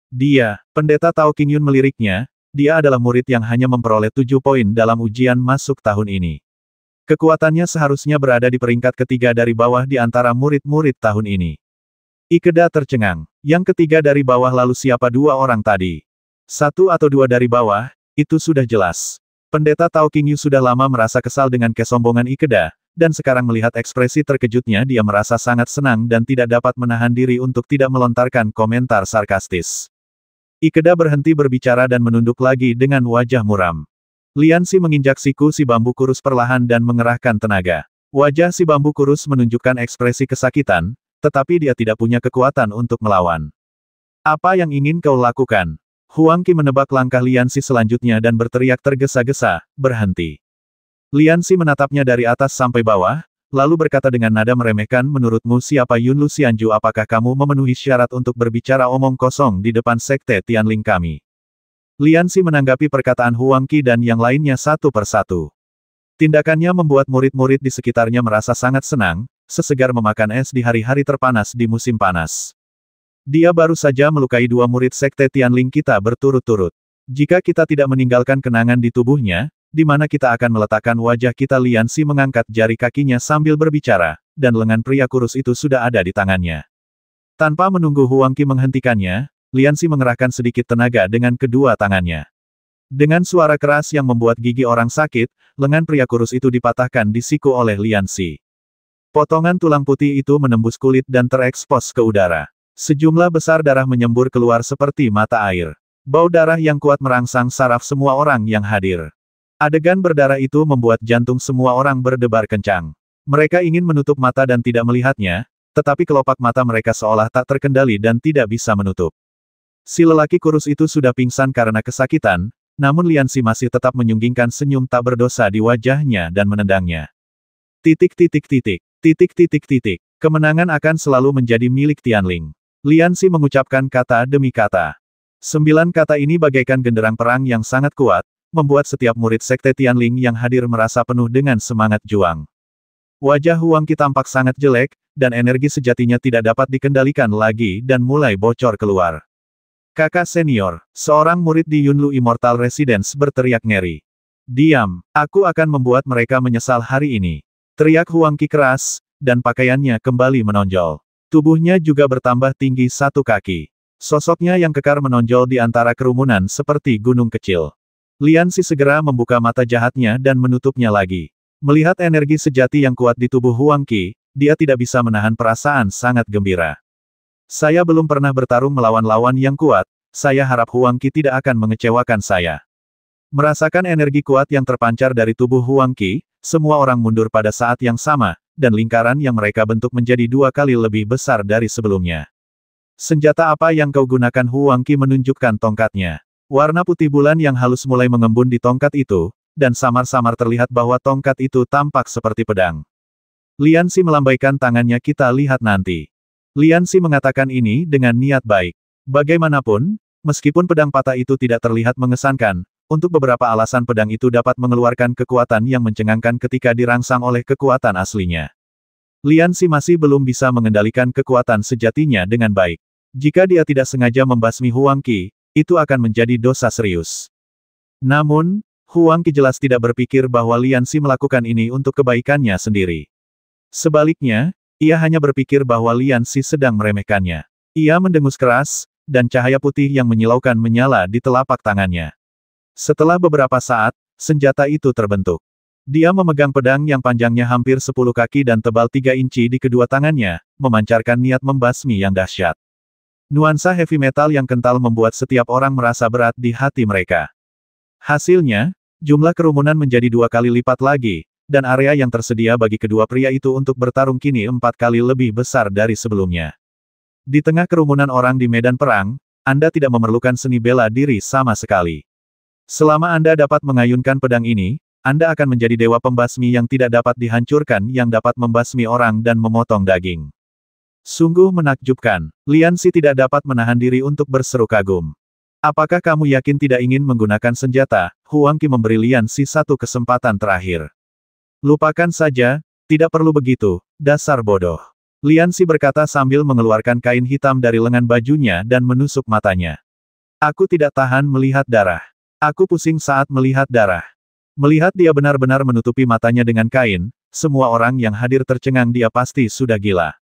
Speaker 1: Dia, Pendeta Tao Qingyun meliriknya, dia adalah murid yang hanya memperoleh 7 poin dalam ujian masuk tahun ini. Kekuatannya seharusnya berada di peringkat ketiga dari bawah di antara murid-murid tahun ini. Ikeda tercengang. Yang ketiga dari bawah, lalu siapa 2 orang tadi? 1 atau 2 dari bawah, itu sudah jelas. Pendeta Tao Qingyun sudah lama merasa kesal dengan kesombongan Ikeda, dan sekarang melihat ekspresi terkejutnya dia merasa sangat senang dan tidak dapat menahan diri untuk tidak melontarkan komentar sarkastis. Ikeda berhenti berbicara dan menunduk lagi dengan wajah muram. Liansi menginjak siku si bambu kurus perlahan dan mengerahkan tenaga. Wajah si bambu kurus menunjukkan ekspresi kesakitan, tetapi dia tidak punya kekuatan untuk melawan. Apa yang ingin kau lakukan? Huang Qi menebak langkah Liansi selanjutnya dan berteriak tergesa-gesa, berhenti. Liansi menatapnya dari atas sampai bawah, lalu berkata dengan nada meremehkan, menurutmu siapa Yunlu Xianju? Apakah kamu memenuhi syarat untuk berbicara omong kosong di depan sekte Tianling kami? Liansi menanggapi perkataan Huang Qi dan yang lainnya satu persatu. Tindakannya membuat murid-murid di sekitarnya merasa sangat senang, sesegar memakan es di hari-hari terpanas di musim panas. Dia baru saja melukai 2 murid sekte Tianling kita berturut-turut. Jika kita tidak meninggalkan kenangan di tubuhnya, di mana kita akan meletakkan wajah kita? Liansi mengangkat jari kakinya sambil berbicara, dan lengan pria kurus itu sudah ada di tangannya. Tanpa menunggu Huang Qi menghentikannya, Liansi mengerahkan sedikit tenaga dengan kedua tangannya. Dengan suara keras yang membuat gigi orang sakit, lengan pria kurus itu dipatahkan di siku oleh Liansi. Potongan tulang putih itu menembus kulit dan terekspos ke udara. Sejumlah besar darah menyembur keluar seperti mata air. Bau darah yang kuat merangsang saraf semua orang yang hadir. Adegan berdarah itu membuat jantung semua orang berdebar kencang. Mereka ingin menutup mata dan tidak melihatnya, tetapi kelopak mata mereka seolah tak terkendali dan tidak bisa menutup. Si lelaki kurus itu sudah pingsan karena kesakitan, namun Liansi masih tetap menyunggingkan senyum tak berdosa di wajahnya dan menendangnya. Kemenangan akan selalu menjadi milik Tianling. Liansi mengucapkan kata demi kata. 9 kata ini bagaikan genderang perang yang sangat kuat, membuat setiap murid sekte Tianling yang hadir merasa penuh dengan semangat juang. Wajah Huang Qi tampak sangat jelek, dan energi sejatinya tidak dapat dikendalikan lagi dan mulai bocor keluar. Kakak senior, seorang murid di Yunlu Immortal Residence berteriak ngeri. Diam, aku akan membuat mereka menyesal hari ini. Teriak Huang Qi keras, dan pakaiannya kembali menonjol. Tubuhnya juga bertambah tinggi 1 kaki. Sosoknya yang kekar menonjol di antara kerumunan seperti gunung kecil. Liansi segera membuka mata jahatnya dan menutupnya lagi. Melihat energi sejati yang kuat di tubuh Huang Qi, dia tidak bisa menahan perasaan sangat gembira. Saya belum pernah bertarung melawan lawan yang kuat, saya harap Huang Qi tidak akan mengecewakan saya. Merasakan energi kuat yang terpancar dari tubuh Huang Qi, semua orang mundur pada saat yang sama, dan lingkaran yang mereka bentuk menjadi 2 kali lebih besar dari sebelumnya. Senjata apa yang kau gunakan? Huang Qi menunjukkan tongkatnya. Warna putih bulan yang halus mulai mengembun di tongkat itu, dan samar-samar terlihat bahwa tongkat itu tampak seperti pedang. Liansi melambaikan tangannya. Kita lihat nanti. Liansi mengatakan ini dengan niat baik. Bagaimanapun, meskipun pedang patah itu tidak terlihat mengesankan, untuk beberapa alasan pedang itu dapat mengeluarkan kekuatan yang mencengangkan ketika dirangsang oleh kekuatan aslinya. Liansi masih belum bisa mengendalikan kekuatan sejatinya dengan baik. Jika dia tidak sengaja membasmi Huang Qi, itu akan menjadi dosa serius. Namun, Huang Qi jelas tidak berpikir bahwa Liansi melakukan ini untuk kebaikannya sendiri. Sebaliknya, ia hanya berpikir bahwa Liansi sedang meremehkannya. Ia mendengus keras, dan cahaya putih yang menyilaukan menyala di telapak tangannya. Setelah beberapa saat, senjata itu terbentuk. Dia memegang pedang yang panjangnya hampir 10 kaki dan tebal 3 inci di kedua tangannya, memancarkan niat membasmi yang dahsyat. Nuansa heavy metal yang kental membuat setiap orang merasa berat di hati mereka. Hasilnya, jumlah kerumunan menjadi 2 kali lipat lagi, dan area yang tersedia bagi kedua pria itu untuk bertarung kini 4 kali lebih besar dari sebelumnya. Di tengah kerumunan orang di medan perang, Anda tidak memerlukan seni bela diri sama sekali. Selama Anda dapat mengayunkan pedang ini, Anda akan menjadi dewa pembasmi yang tidak dapat dihancurkan yang dapat membasmi orang dan memotong daging. Sungguh menakjubkan. Liansi tidak dapat menahan diri untuk berseru kagum. Apakah kamu yakin tidak ingin menggunakan senjata? Huang Qi memberi Liansi 1 kesempatan terakhir. Lupakan saja, tidak perlu begitu, dasar bodoh. Liansi berkata sambil mengeluarkan kain hitam dari lengan bajunya dan menusuk matanya. Aku tidak tahan melihat darah. Aku pusing saat melihat darah. Melihat dia benar-benar menutupi matanya dengan kain, semua orang yang hadir tercengang. Dia pasti sudah gila.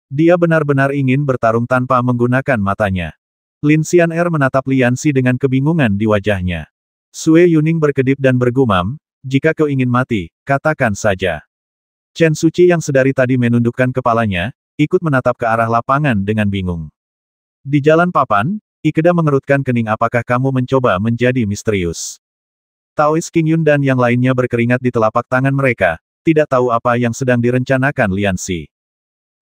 Speaker 1: Dia benar-benar ingin bertarung tanpa menggunakan matanya. Lin Xian'er menatap Liansi dengan kebingungan di wajahnya. Sue Yuning berkedip dan bergumam, jika kau ingin mati, katakan saja. Chen Suci yang sedari tadi menundukkan kepalanya, ikut menatap ke arah lapangan dengan bingung. Di jalan papan, Ikeda mengerutkan kening. Apakah kamu mencoba menjadi misterius? Taois King Yun dan yang lainnya berkeringat di telapak tangan mereka, tidak tahu apa yang sedang direncanakan Lianxi.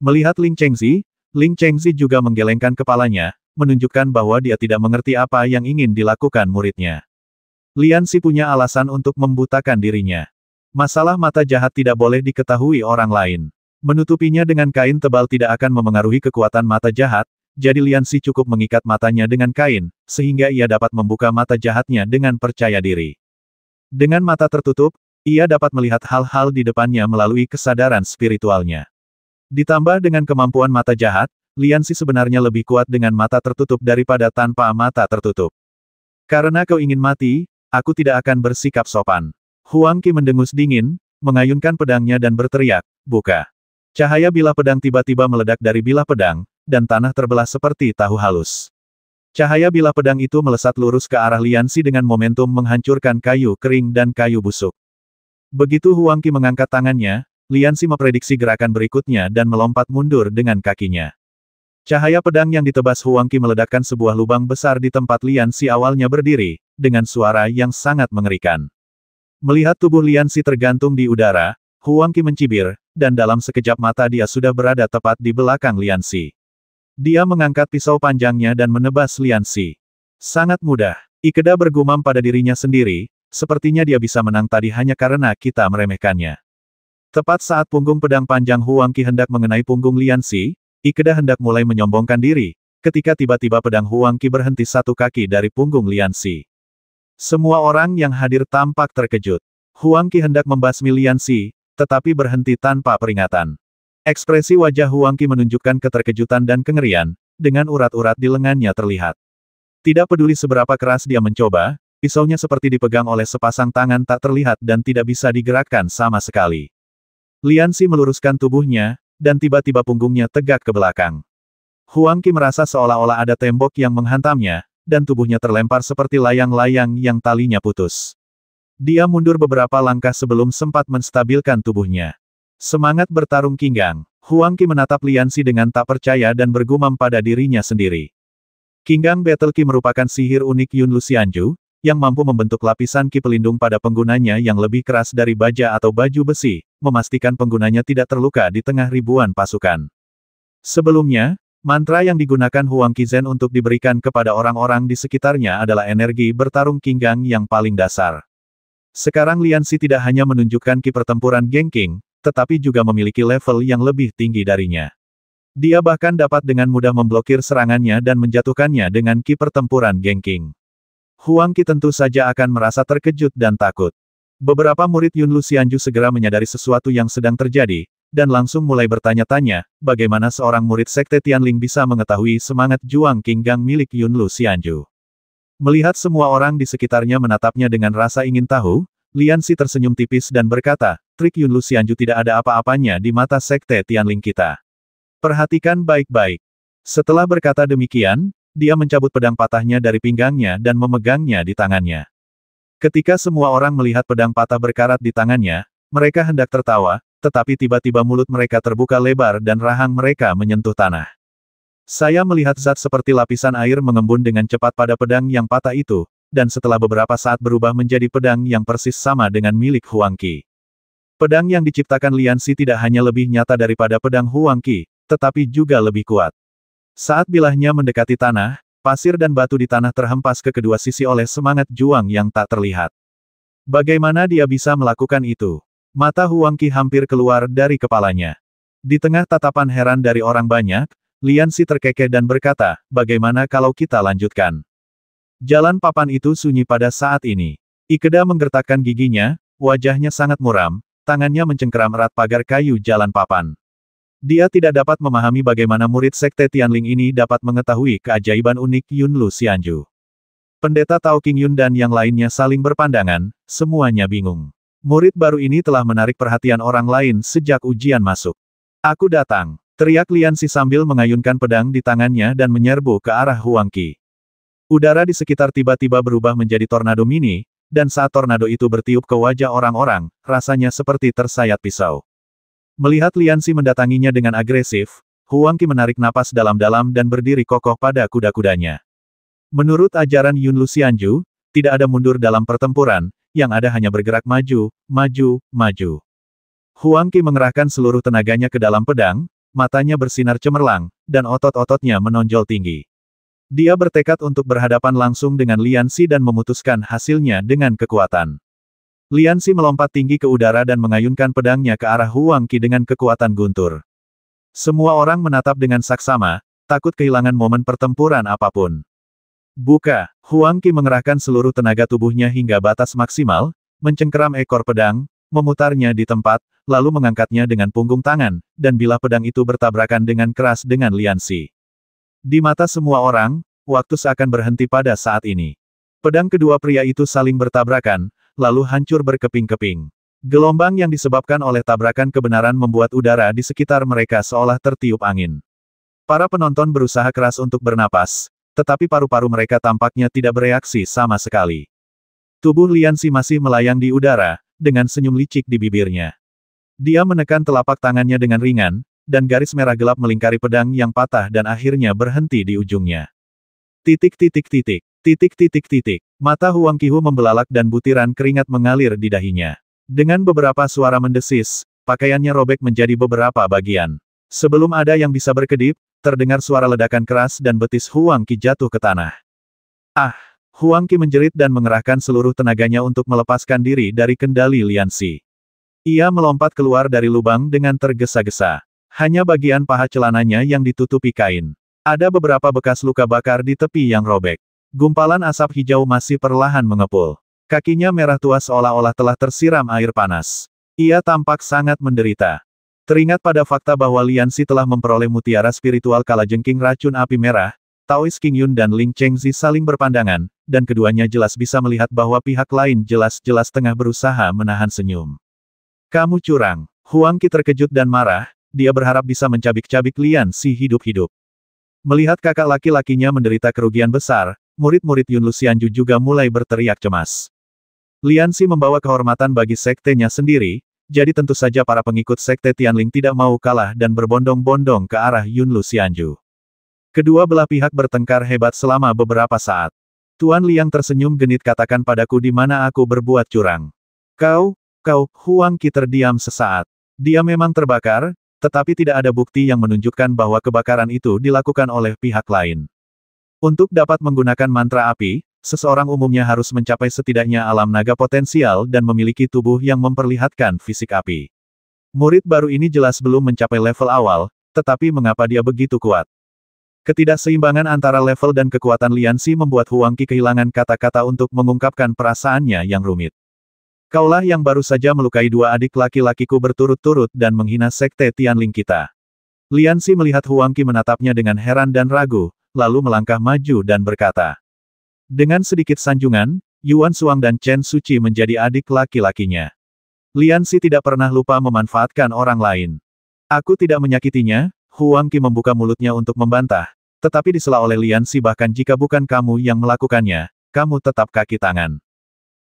Speaker 1: Melihat Ling Chengzi juga menggelengkan kepalanya, menunjukkan bahwa dia tidak mengerti apa yang ingin dilakukan muridnya. Lianxi punya alasan untuk membutakan dirinya. Masalah mata jahat tidak boleh diketahui orang lain. Menutupinya dengan kain tebal tidak akan memengaruhi kekuatan mata jahat, jadi Lianxi cukup mengikat matanya dengan kain, sehingga ia dapat membuka mata jahatnya dengan percaya diri. Dengan mata tertutup, ia dapat melihat hal-hal di depannya melalui kesadaran spiritualnya. Ditambah dengan kemampuan mata jahat, Lianxi sebenarnya lebih kuat dengan mata tertutup daripada tanpa mata tertutup. Karena kau ingin mati, aku tidak akan bersikap sopan. Huang Qi mendengus dingin, mengayunkan pedangnya dan berteriak, buka. Cahaya bilah pedang tiba-tiba meledak dari bilah pedang, dan tanah terbelah seperti tahu halus. Cahaya bilah pedang itu melesat lurus ke arah Lianxi dengan momentum menghancurkan kayu kering dan kayu busuk. Begitu Huang Qi mengangkat tangannya, Lianxi memprediksi gerakan berikutnya dan melompat mundur dengan kakinya. Cahaya pedang yang ditebas Huang Qi meledakkan sebuah lubang besar di tempat Lianxi awalnya berdiri, dengan suara yang sangat mengerikan. Melihat tubuh Lianxi tergantung di udara, Huang Qi mencibir, dan dalam sekejap mata dia sudah berada tepat di belakang Lianxi. Dia mengangkat pisau panjangnya dan menebas Lianxi. Sangat mudah. Ikeda bergumam pada dirinya sendiri, sepertinya dia bisa menang tadi hanya karena kita meremehkannya. Tepat saat punggung pedang panjang Huang Qi hendak mengenai punggung Lianxi, Ikeda hendak mulai menyombongkan diri, ketika tiba-tiba pedang Huang Qi berhenti satu kaki dari punggung Lianxi. Semua orang yang hadir tampak terkejut. Huang Qi hendak membasmi Lianxi, tetapi berhenti tanpa peringatan. Ekspresi wajah Huang Qi menunjukkan keterkejutan dan kengerian, dengan urat-urat di lengannya terlihat. Tidak peduli seberapa keras dia mencoba, pisaunya seperti dipegang oleh sepasang tangan tak terlihat dan tidak bisa digerakkan sama sekali. Lianxi meluruskan tubuhnya, dan tiba-tiba punggungnya tegak ke belakang. Huang Qi merasa seolah-olah ada tembok yang menghantamnya, dan tubuhnya terlempar seperti layang-layang yang talinya putus. Dia mundur beberapa langkah sebelum sempat menstabilkan tubuhnya. Semangat bertarung Qinggang. Huang Qi menatap Lianxi dengan tak percaya dan bergumam pada dirinya sendiri. Qinggang Battle Qi merupakan sihir unik Yun Luxianju, yang mampu membentuk lapisan Qi pelindung pada penggunanya yang lebih keras dari baja atau baju besi, memastikan penggunanya tidak terluka di tengah ribuan pasukan. Sebelumnya, mantra yang digunakan Huang Qi Zhen untuk diberikan kepada orang-orang di sekitarnya adalah energi bertarung Qinggang yang paling dasar. Sekarang Lianxi tidak hanya menunjukkan Qi pertempuran Genqing, tetapi juga memiliki level yang lebih tinggi darinya. Dia bahkan dapat dengan mudah memblokir serangannya dan menjatuhkannya dengan Qi pertempuran Genqing. Huang Qi tentu saja akan merasa terkejut dan takut. Beberapa murid Yun Luxianju segera menyadari sesuatu yang sedang terjadi, dan langsung mulai bertanya-tanya, bagaimana seorang murid Sekte Tianling bisa mengetahui semangat juang Qinggang milik Yun Luxianju. Melihat semua orang di sekitarnya menatapnya dengan rasa ingin tahu, Lianxi tersenyum tipis dan berkata, trik Yun Luxianju tidak ada apa-apanya di mata Sekte Tianling kita. Perhatikan baik-baik. Setelah berkata demikian, dia mencabut pedang patahnya dari pinggangnya dan memegangnya di tangannya. Ketika semua orang melihat pedang patah berkarat di tangannya, mereka hendak tertawa, tetapi tiba-tiba mulut mereka terbuka lebar dan rahang mereka menyentuh tanah. Saya melihat zat seperti lapisan air mengembun dengan cepat pada pedang yang patah itu, dan setelah beberapa saat berubah menjadi pedang yang persis sama dengan milik Huang Qi. Pedang yang diciptakan Lianxi tidak hanya lebih nyata daripada pedang Huang Qi, tetapi juga lebih kuat. Saat bilahnya mendekati tanah, pasir dan batu di tanah terhempas ke kedua sisi oleh semangat juang yang tak terlihat. Bagaimana dia bisa melakukan itu? Mata Huang Qi hampir keluar dari kepalanya. Di tengah tatapan heran dari orang banyak, Lianxi terkekeh dan berkata, bagaimana kalau kita lanjutkan? Jalan papan itu sunyi pada saat ini. Ikeda menggertakkan giginya, wajahnya sangat muram, tangannya mencengkeram erat pagar kayu jalan papan. Dia tidak dapat memahami bagaimana murid Sekte Tianling ini dapat mengetahui keajaiban unik Yun Luxianju. Pendeta Tao King Yun dan yang lainnya saling berpandangan, semuanya bingung. Murid baru ini telah menarik perhatian orang lain sejak ujian masuk. Aku datang, teriak Lianxi sambil mengayunkan pedang di tangannya dan menyerbu ke arah Huang Qi. Udara di sekitar tiba-tiba berubah menjadi tornado mini, dan saat tornado itu bertiup ke wajah orang-orang, rasanya seperti tersayat pisau. Melihat Lian Xi mendatanginya dengan agresif, Huang Qi menarik napas dalam-dalam dan berdiri kokoh pada kuda-kudanya. Menurut ajaran Yun Luxianju, tidak ada mundur dalam pertempuran, yang ada hanya bergerak maju, maju, maju. Huang Qi mengerahkan seluruh tenaganya ke dalam pedang, matanya bersinar cemerlang, dan otot-ototnya menonjol tinggi. Dia bertekad untuk berhadapan langsung dengan Lian Xi dan memutuskan hasilnya dengan kekuatan. Lian Xi melompat tinggi ke udara dan mengayunkan pedangnya ke arah Huang Qi dengan kekuatan guntur. Semua orang menatap dengan saksama, takut kehilangan momen pertempuran apapun. Buka, Huang Qi mengerahkan seluruh tenaga tubuhnya hingga batas maksimal, mencengkeram ekor pedang, memutarnya di tempat, lalu mengangkatnya dengan punggung tangan, dan bilah pedang itu bertabrakan dengan keras dengan Lian Xi. Di mata semua orang, waktu seakan berhenti pada saat ini. Pedang kedua pria itu saling bertabrakan, lalu hancur berkeping-keping. Gelombang yang disebabkan oleh tabrakan kebenaran membuat udara di sekitar mereka seolah tertiup angin. Para penonton berusaha keras untuk bernapas, tetapi paru-paru mereka tampaknya tidak bereaksi sama sekali. Tubuh Lian Xi masih melayang di udara, dengan senyum licik di bibirnya. Dia menekan telapak tangannya dengan ringan, dan garis merah gelap melingkari pedang yang patah dan akhirnya berhenti di ujungnya. Titik titik titik, titik titik titik. Mata Huang Qihu membelalak dan butiran keringat mengalir di dahinya. Dengan beberapa suara mendesis, pakaiannya robek menjadi beberapa bagian. Sebelum ada yang bisa berkedip, terdengar suara ledakan keras dan betis Huang Qi jatuh ke tanah. Ah! Huang Qi menjerit dan mengerahkan seluruh tenaganya untuk melepaskan diri dari kendali Lian Xi. Ia melompat keluar dari lubang dengan tergesa-gesa. Hanya bagian paha celananya yang ditutupi kain. Ada beberapa bekas luka bakar di tepi yang robek. Gumpalan asap hijau masih perlahan mengepul. Kakinya merah tua seolah-olah telah tersiram air panas. Ia tampak sangat menderita. Teringat pada fakta bahwa Lian Xi telah memperoleh mutiara spiritual kalajengking racun api merah, Taoist King Yun dan Ling Chengzi saling berpandangan, dan keduanya jelas bisa melihat bahwa pihak lain jelas-jelas tengah berusaha menahan senyum. Kamu curang. Huang Qi terkejut dan marah, dia berharap bisa mencabik-cabik Lian Xi hidup-hidup. Melihat kakak laki-lakinya menderita kerugian besar, murid-murid Yun Luxianju juga mulai berteriak cemas. Lian Xi membawa kehormatan bagi sektenya sendiri, jadi tentu saja para pengikut sekte Tianling tidak mau kalah dan berbondong-bondong ke arah Yun Luxianju. Kedua belah pihak bertengkar hebat selama beberapa saat. Tuan Liang tersenyum genit katakan padaku di mana aku berbuat curang. Kau, Huang Qi terdiam sesaat. Dia memang terbakar, tetapi tidak ada bukti yang menunjukkan bahwa kebakaran itu dilakukan oleh pihak lain. Untuk dapat menggunakan mantra api, seseorang umumnya harus mencapai setidaknya alam naga potensial dan memiliki tubuh yang memperlihatkan fisik api. Murid baru ini jelas belum mencapai level awal, tetapi mengapa dia begitu kuat? Ketidakseimbangan antara level dan kekuatan Lian Xi membuat Huang Qi kehilangan kata-kata untuk mengungkapkan perasaannya yang rumit. Kaulah yang baru saja melukai dua adik laki-lakiku berturut-turut dan menghina sekte Tianling kita. Lian Xi melihat Huang Qi menatapnya dengan heran dan ragu, lalu melangkah maju dan berkata. Dengan sedikit sanjungan, Yuan Suang dan Chen Suci menjadi adik laki-lakinya. Lian Xi tidak pernah lupa memanfaatkan orang lain. Aku tidak menyakitinya, Huang Qi membuka mulutnya untuk membantah, tetapi disela oleh Lian Xi bahkan jika bukan kamu yang melakukannya, kamu tetap kaki tangan.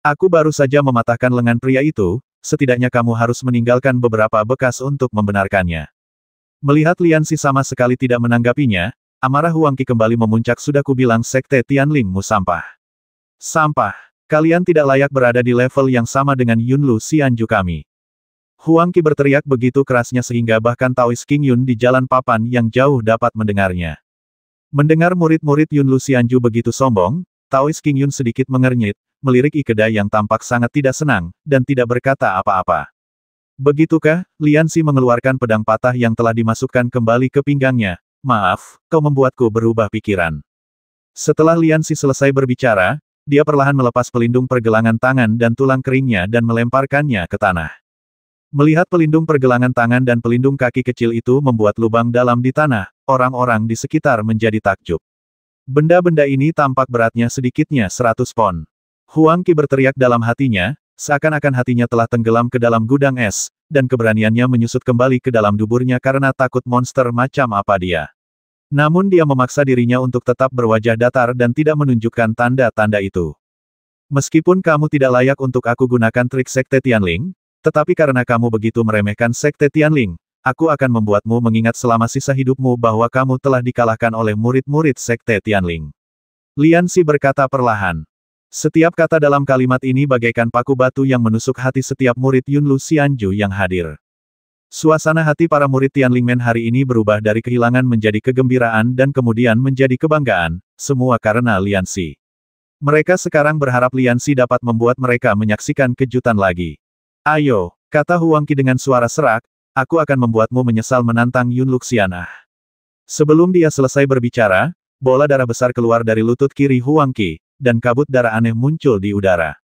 Speaker 1: Aku baru saja mematahkan lengan pria itu, setidaknya kamu harus meninggalkan beberapa bekas untuk membenarkannya. Melihat Lian Xi sama sekali tidak menanggapinya, amarah Huang Qi kembali memuncak. Sudah kubilang sekte Tianlingmu sampah. Sampah. Kalian tidak layak berada di level yang sama dengan Yun Luxianju kami. Huang Qi berteriak begitu kerasnya sehingga bahkan Taoist King Yun di jalan papan yang jauh dapat mendengarnya. Mendengar murid-murid Yun Luxianju begitu sombong, Taoist King Yun sedikit mengernyit, melirik Ikeda yang tampak sangat tidak senang, dan tidak berkata apa-apa. Begitukah? Lian Xi mengeluarkan pedang patah yang telah dimasukkan kembali ke pinggangnya. Maaf, kau membuatku berubah pikiran. Setelah Lian Xi selesai berbicara, dia perlahan melepas pelindung pergelangan tangan dan tulang keringnya dan melemparkannya ke tanah. Melihat pelindung pergelangan tangan dan pelindung kaki kecil itu membuat lubang dalam di tanah, orang-orang di sekitar menjadi takjub. Benda-benda ini tampak beratnya sedikitnya 100 pon. Huang Qi berteriak dalam hatinya, seakan-akan hatinya telah tenggelam ke dalam gudang es, dan keberaniannya menyusut kembali ke dalam duburnya karena takut monster macam apa dia. Namun dia memaksa dirinya untuk tetap berwajah datar dan tidak menunjukkan tanda-tanda itu. Meskipun kamu tidak layak untuk aku gunakan trik sekte Tianling, tetapi karena kamu begitu meremehkan sekte Tianling, aku akan membuatmu mengingat selama sisa hidupmu bahwa kamu telah dikalahkan oleh murid-murid Sekte Tianling. Lianxi berkata perlahan. Setiap kata dalam kalimat ini bagaikan paku batu yang menusuk hati setiap murid Yunlu Xianju yang hadir. Suasana hati para murid Tianlingmen hari ini berubah dari kehilangan menjadi kegembiraan dan kemudian menjadi kebanggaan, semua karena Lianxi. Mereka sekarang berharap Lianxi dapat membuat mereka menyaksikan kejutan lagi. Ayo, kata Huang Qi dengan suara serak, aku akan membuatmu menyesal menantang Yun Luxian. Sebelum dia selesai berbicara, bola darah besar keluar dari lutut kiri Huang Qi, dan kabut darah aneh muncul di udara.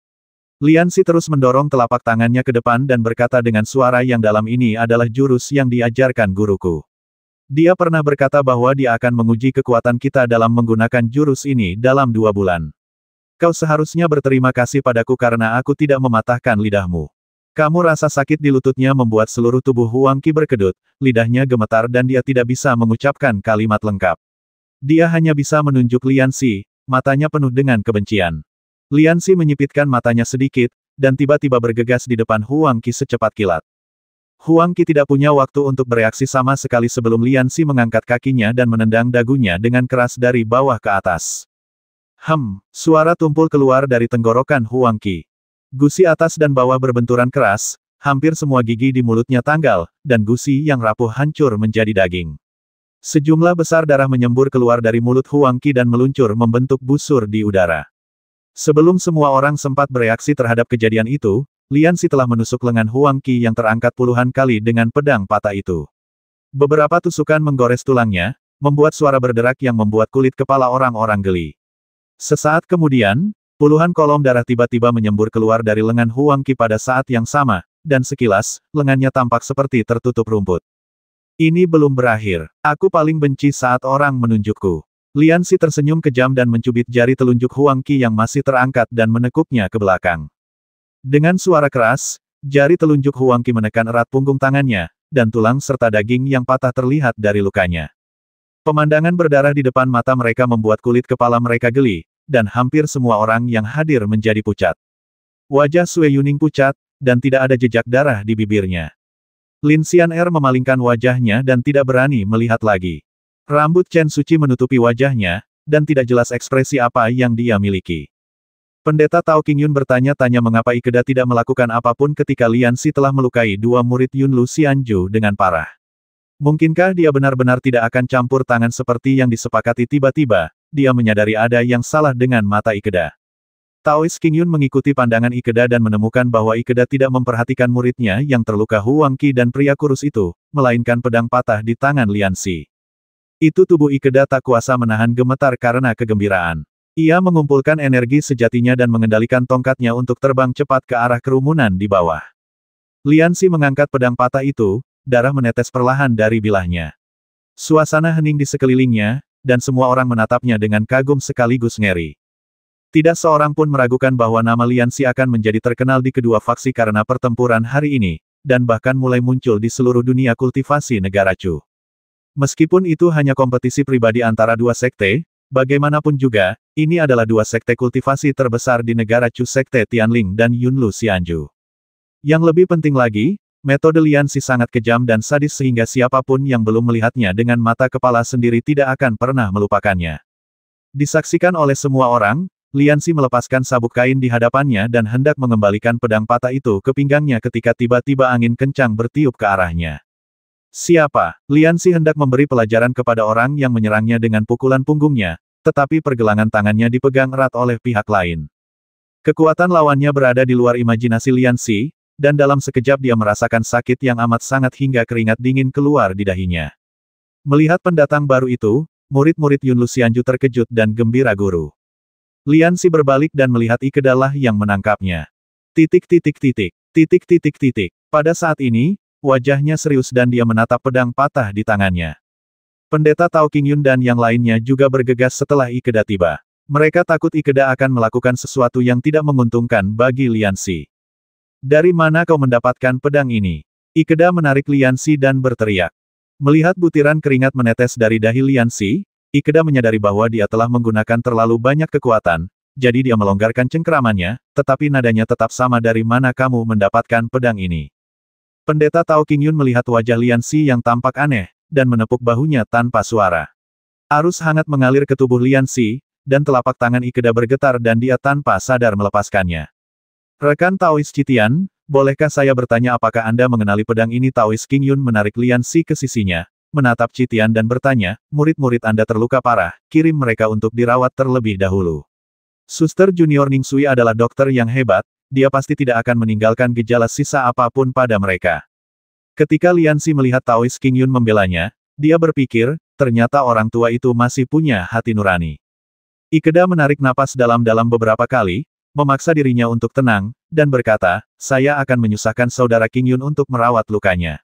Speaker 1: Lianxi terus mendorong telapak tangannya ke depan dan berkata dengan suara yang dalam, ini adalah jurus yang diajarkan guruku. Dia pernah berkata bahwa dia akan menguji kekuatan kita dalam menggunakan jurus ini dalam 2 bulan. Kau seharusnya berterima kasih padaku karena aku tidak mematahkan lidahmu. Kamu rasa sakit di lututnya membuat seluruh tubuh Huang Qi berkedut, lidahnya gemetar dan dia tidak bisa mengucapkan kalimat lengkap. Dia hanya bisa menunjuk Lianxi, matanya penuh dengan kebencian. Lianxi menyipitkan matanya sedikit, dan tiba-tiba bergegas di depan Huang Qi secepat kilat. Huang Qi tidak punya waktu untuk bereaksi sama sekali sebelum Lianxi mengangkat kakinya dan menendang dagunya dengan keras dari bawah ke atas. Suara tumpul keluar dari tenggorokan Huang Qi. Gusi atas dan bawah berbenturan keras, hampir semua gigi di mulutnya tanggal, dan gusi yang rapuh hancur menjadi daging. Sejumlah besar darah menyembur keluar dari mulut Huang Qi dan meluncur membentuk busur di udara. Sebelum semua orang sempat bereaksi terhadap kejadian itu, Lianxi telah menusuk lengan Huang Qi yang terangkat puluhan kali dengan pedang patah itu. Beberapa tusukan menggores tulangnya, membuat suara berderak yang membuat kulit kepala orang-orang geli. Sesaat kemudian, puluhan kolom darah tiba-tiba menyembur keluar dari lengan Huang Qi pada saat yang sama, dan sekilas, lengannya tampak seperti tertutup rumput. Ini belum berakhir. Aku paling benci saat orang menunjukku. Lianxi tersenyum kejam dan mencubit jari telunjuk Huang Qi yang masih terangkat dan menekuknya ke belakang. Dengan suara keras, jari telunjuk Huang Qi menekan erat punggung tangannya, dan tulang serta daging yang patah terlihat dari lukanya. Pemandangan berdarah di depan mata mereka membuat kulit kepala mereka geli, dan hampir semua orang yang hadir menjadi pucat. Wajah Sui Yuning pucat, dan tidak ada jejak darah di bibirnya. Lin Xian'er memalingkan wajahnya dan tidak berani melihat lagi. Rambut Chen Suci menutupi wajahnya, dan tidak jelas ekspresi apa yang dia miliki. Pendeta Tao Qingyun bertanya-tanya mengapa Ikeda tidak melakukan apapun ketika Lianxi telah melukai 2 murid Yunlu Xianju dengan parah. Mungkinkah dia benar-benar tidak akan campur tangan seperti yang disepakati? Tiba-tiba, dia menyadari ada yang salah dengan mata Ikeda. Taois Qingyun mengikuti pandangan Ikeda dan menemukan bahwa Ikeda tidak memperhatikan muridnya yang terluka Huang Qi dan pria kurus itu, melainkan pedang patah di tangan Lianxi. Itu tubuh Ikeda tak kuasa menahan gemetar karena kegembiraan. Ia mengumpulkan energi sejatinya dan mengendalikan tongkatnya untuk terbang cepat ke arah kerumunan di bawah. Lianxi mengangkat pedang patah itu, darah menetes perlahan dari bilahnya. Suasana hening di sekelilingnya, dan semua orang menatapnya dengan kagum sekaligus ngeri. Tidak seorang pun meragukan bahwa nama Lianxi akan menjadi terkenal di kedua faksi karena pertempuran hari ini, dan bahkan mulai muncul di seluruh dunia kultivasi negara Chu. Meskipun itu hanya kompetisi pribadi antara 2 sekte, bagaimanapun juga, ini adalah 2 sekte kultivasi terbesar di negara Chu, Sekte Tianling dan Yunlu Xianju. Yang lebih penting lagi, metode Lianxi sangat kejam dan sadis sehingga siapapun yang belum melihatnya dengan mata kepala sendiri tidak akan pernah melupakannya. Disaksikan oleh semua orang, Lianxi melepaskan sabuk kain di hadapannya dan hendak mengembalikan pedang patah itu ke pinggangnya ketika tiba-tiba angin kencang bertiup ke arahnya. Siapa? Lianxi hendak memberi pelajaran kepada orang yang menyerangnya dengan pukulan punggungnya, tetapi pergelangan tangannya dipegang erat oleh pihak lain. Kekuatan lawannya berada di luar imajinasi Lianxi, dan dalam sekejap dia merasakan sakit yang amat sangat hingga keringat dingin keluar di dahinya. Melihat pendatang baru itu, murid-murid Yunlu Xianju terkejut dan gembira guru. Lianxi berbalik dan melihat Ikeda lah yang menangkapnya. Pada saat ini, wajahnya serius dan dia menatap pedang patah di tangannya. Pendeta Tao Qingyun dan yang lainnya juga bergegas setelah Ikeda tiba. Mereka takut Ikeda akan melakukan sesuatu yang tidak menguntungkan bagi Lianxi. Dari mana kau mendapatkan pedang ini? Ikeda menarik Lianxi dan berteriak. Melihat butiran keringat menetes dari dahi Lianxi, Ikeda menyadari bahwa dia telah menggunakan terlalu banyak kekuatan, jadi dia melonggarkan cengkeramannya, tetapi nadanya tetap sama. Dari mana kamu mendapatkan pedang ini? Pendeta Tao Qingyun melihat wajah Lian Si yang tampak aneh, dan menepuk bahunya tanpa suara. Arus hangat mengalir ke tubuh Lian Si, dan telapak tangan Ikeda bergetar dan dia tanpa sadar melepaskannya. Rekan Taois Citian, bolehkah saya bertanya apakah Anda mengenali pedang ini? Taois Qingyun menarik Lian Si ke sisinya, menatap Citian dan bertanya, murid-murid Anda terluka parah, kirim mereka untuk dirawat terlebih dahulu. Suster Junior Ning Sui adalah dokter yang hebat, dia pasti tidak akan meninggalkan gejala sisa apapun pada mereka. Ketika Lian Si melihat Taois Qingyun membelanya, dia berpikir, ternyata orang tua itu masih punya hati nurani. Ikeda menarik napas dalam-dalam beberapa kali, memaksa dirinya untuk tenang, dan berkata, saya akan menyusahkan saudara Qingyun untuk merawat lukanya.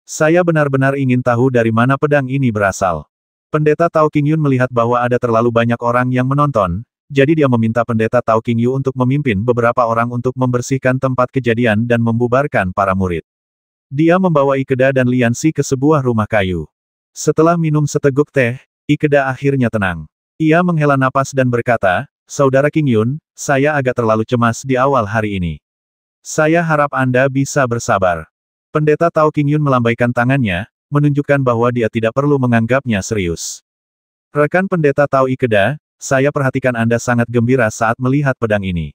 Speaker 1: Saya benar-benar ingin tahu dari mana pedang ini berasal. Pendeta Tao Qingyun melihat bahwa ada terlalu banyak orang yang menonton, jadi dia meminta pendeta Tao Qingyu untuk memimpin beberapa orang untuk membersihkan tempat kejadian dan membubarkan para murid. Dia membawa Ikeda dan Lian Si ke sebuah rumah kayu. Setelah minum seteguk teh, Ikeda akhirnya tenang. Ia menghela napas dan berkata, Saudara Qingyun, saya agak terlalu cemas di awal hari ini. Saya harap Anda bisa bersabar. Pendeta Tao Qingyun melambaikan tangannya, menunjukkan bahwa dia tidak perlu menganggapnya serius. Rekan pendeta Tao Ikeda, saya perhatikan Anda sangat gembira saat melihat pedang ini.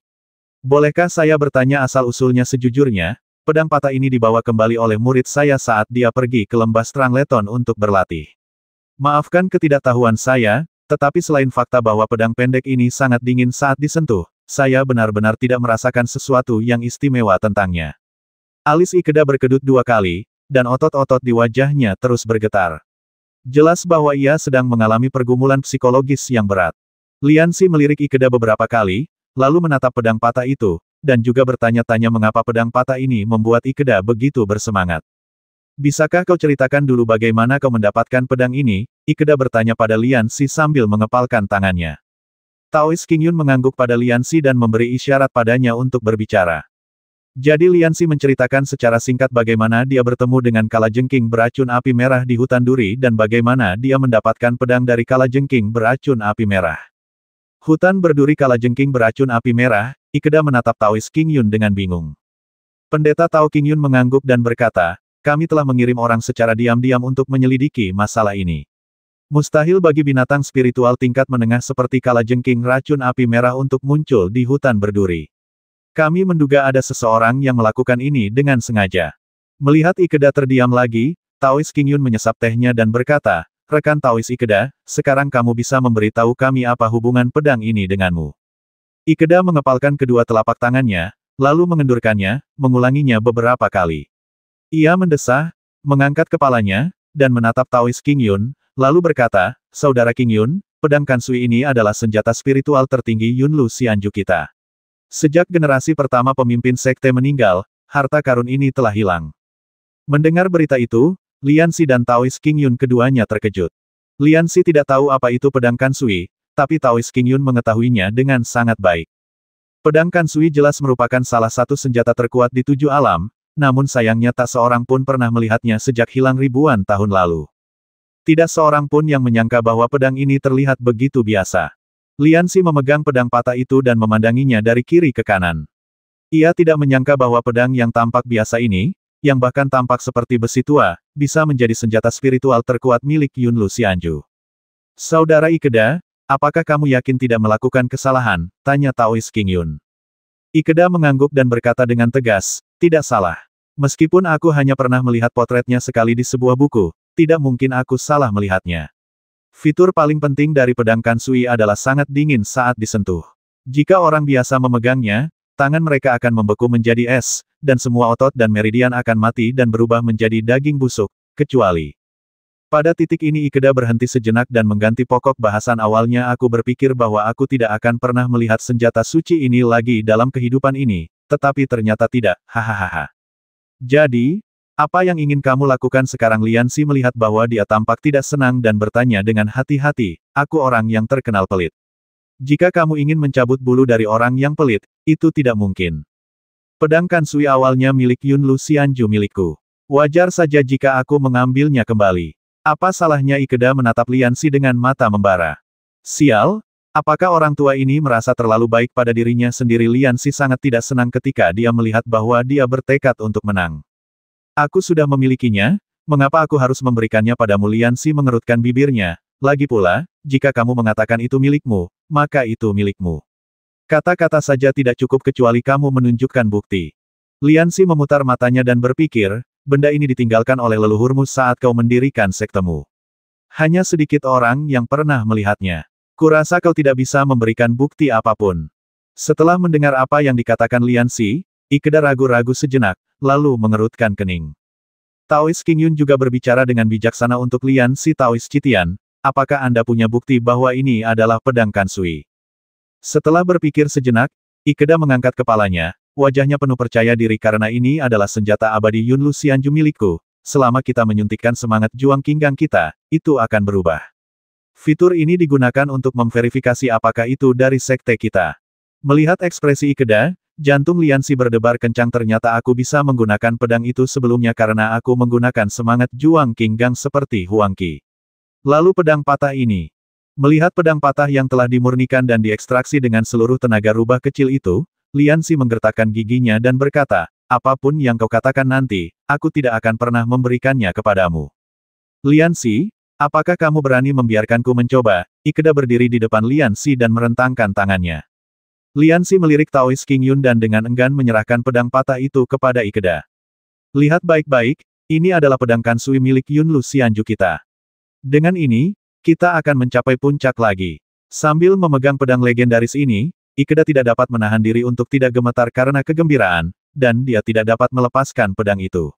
Speaker 1: Bolehkah saya bertanya asal-usulnya? Sejujurnya, pedang patah ini dibawa kembali oleh murid saya saat dia pergi ke lembah Strangleton untuk berlatih. Maafkan ketidaktahuan saya, tetapi selain fakta bahwa pedang pendek ini sangat dingin saat disentuh, saya benar-benar tidak merasakan sesuatu yang istimewa tentangnya. Alis Ikeda berkedut 2 kali, dan otot-otot di wajahnya terus bergetar. Jelas bahwa ia sedang mengalami pergumulan psikologis yang berat. Lian Si melirik Ikeda beberapa kali, lalu menatap pedang patah itu, dan juga bertanya-tanya mengapa pedang patah ini membuat Ikeda begitu bersemangat. Bisakah kau ceritakan dulu bagaimana kau mendapatkan pedang ini? Ikeda bertanya pada Lian Si sambil mengepalkan tangannya. Taois Qingyun mengangguk pada Lian Si dan memberi isyarat padanya untuk berbicara. Jadi Lian Si menceritakan secara singkat bagaimana dia bertemu dengan kalajengking beracun api merah di hutan duri dan bagaimana dia mendapatkan pedang dari kalajengking beracun api merah. Hutan berduri kalajengking beracun api merah, Ikeda menatap Taois Qingyun dengan bingung. Pendeta Tao Qingyun mengangguk dan berkata, kami telah mengirim orang secara diam-diam untuk menyelidiki masalah ini. Mustahil bagi binatang spiritual tingkat menengah seperti kalajengking racun api merah untuk muncul di hutan berduri. Kami menduga ada seseorang yang melakukan ini dengan sengaja. Melihat Ikeda terdiam lagi, Taois Qingyun menyesap tehnya dan berkata, rekan Taois Ikeda, sekarang kamu bisa memberitahu kami apa hubungan pedang ini denganmu. Ikeda mengepalkan kedua telapak tangannya, lalu mengendurkannya, mengulanginya beberapa kali. Ia mendesah, mengangkat kepalanya, dan menatap Taois Qingyun, lalu berkata, Saudara Qingyun, pedang Kansui ini adalah senjata spiritual tertinggi Yunlu Xianju kita. Sejak generasi pertama pemimpin sekte meninggal, harta karun ini telah hilang. Mendengar berita itu, Lian Si dan Taois Qingyun keduanya terkejut. Lian Si tidak tahu apa itu pedang Kansui, tapi Taois Qingyun mengetahuinya dengan sangat baik. Pedang Kansui jelas merupakan salah satu senjata terkuat di 7 alam, namun sayangnya tak seorang pun pernah melihatnya sejak hilang ribuan tahun lalu. Tidak seorang pun yang menyangka bahwa pedang ini terlihat begitu biasa. Lian Si memegang pedang patah itu dan memandanginya dari kiri ke kanan. Ia tidak menyangka bahwa pedang yang tampak biasa ini, yang bahkan tampak seperti besi tua, bisa menjadi senjata spiritual terkuat milik Yunlu Xianju. Saudara Ikeda, apakah kamu yakin tidak melakukan kesalahan? Tanya Taois Qingyun. Ikeda mengangguk dan berkata dengan tegas, tidak salah. Meskipun aku hanya pernah melihat potretnya sekali di sebuah buku, tidak mungkin aku salah melihatnya. Fitur paling penting dari pedang Kansui adalah sangat dingin saat disentuh. Jika orang biasa memegangnya, tangan mereka akan membeku menjadi es, dan semua otot dan meridian akan mati dan berubah menjadi daging busuk, kecuali. Pada titik ini Ikeda berhenti sejenak dan mengganti pokok bahasan awalnya. Aku berpikir bahwa aku tidak akan pernah melihat senjata suci ini lagi dalam kehidupan ini, tetapi ternyata tidak, hahaha. Jadi, apa yang ingin kamu lakukan sekarang? Lian Si melihat bahwa dia tampak tidak senang dan bertanya dengan hati-hati, aku orang yang terkenal pelit. Jika kamu ingin mencabut bulu dari orang yang pelit, itu tidak mungkin. Pedang Kansui awalnya milik Yunlu Xianju milikku. Wajar saja jika aku mengambilnya kembali. Apa salahnya? Ikeda menatap Lian Si dengan mata membara. Sial, apakah orang tua ini merasa terlalu baik pada dirinya sendiri? Lian Si sangat tidak senang ketika dia melihat bahwa dia bertekad untuk menang. Aku sudah memilikinya, mengapa aku harus memberikannya padamu? Liansi mengerutkan bibirnya. Lagi pula, jika kamu mengatakan itu milikmu, maka itu milikmu. Kata-kata saja tidak cukup kecuali kamu menunjukkan bukti. Liansi memutar matanya dan berpikir, benda ini ditinggalkan oleh leluhurmu saat kau mendirikan sektemu. Hanya sedikit orang yang pernah melihatnya. Kurasa kau tidak bisa memberikan bukti apapun. Setelah mendengar apa yang dikatakan Liansi, Ikeda ragu-ragu sejenak, lalu mengerutkan kening. Taois Qingyun juga berbicara dengan bijaksana untuk Liansi. Taois Citian, apakah Anda punya bukti bahwa ini adalah pedang Kansui? Setelah berpikir sejenak, Ikeda mengangkat kepalanya, wajahnya penuh percaya diri karena ini adalah senjata abadi Yunlu Xianju milikku. Selama kita menyuntikkan semangat juang Qinggang kita, itu akan berubah. Fitur ini digunakan untuk memverifikasi apakah itu dari sekte kita. Melihat ekspresi Ikeda, jantung Liansi berdebar kencang. Ternyata aku bisa menggunakan pedang itu sebelumnya karena aku menggunakan semangat juang Qinggang seperti Huangqi. Lalu pedang patah ini. Melihat pedang patah yang telah dimurnikan dan diekstraksi dengan seluruh tenaga rubah kecil itu, Liansi menggertakkan giginya dan berkata, apapun yang kau katakan nanti, aku tidak akan pernah memberikannya kepadamu. Liansi, apakah kamu berani membiarkanku mencoba? Ikeda berdiri di depan Liansi dan merentangkan tangannya. Liansi melirik Taois Qingyun dan dengan enggan menyerahkan pedang patah itu kepada Ikeda. Lihat baik-baik, ini adalah pedang Kansui milik Yunlu Xianju kita. Dengan ini, kita akan mencapai puncak lagi. Sambil memegang pedang legendaris ini, Ikeda tidak dapat menahan diri untuk tidak gemetar karena kegembiraan, dan dia tidak dapat melepaskan pedang itu.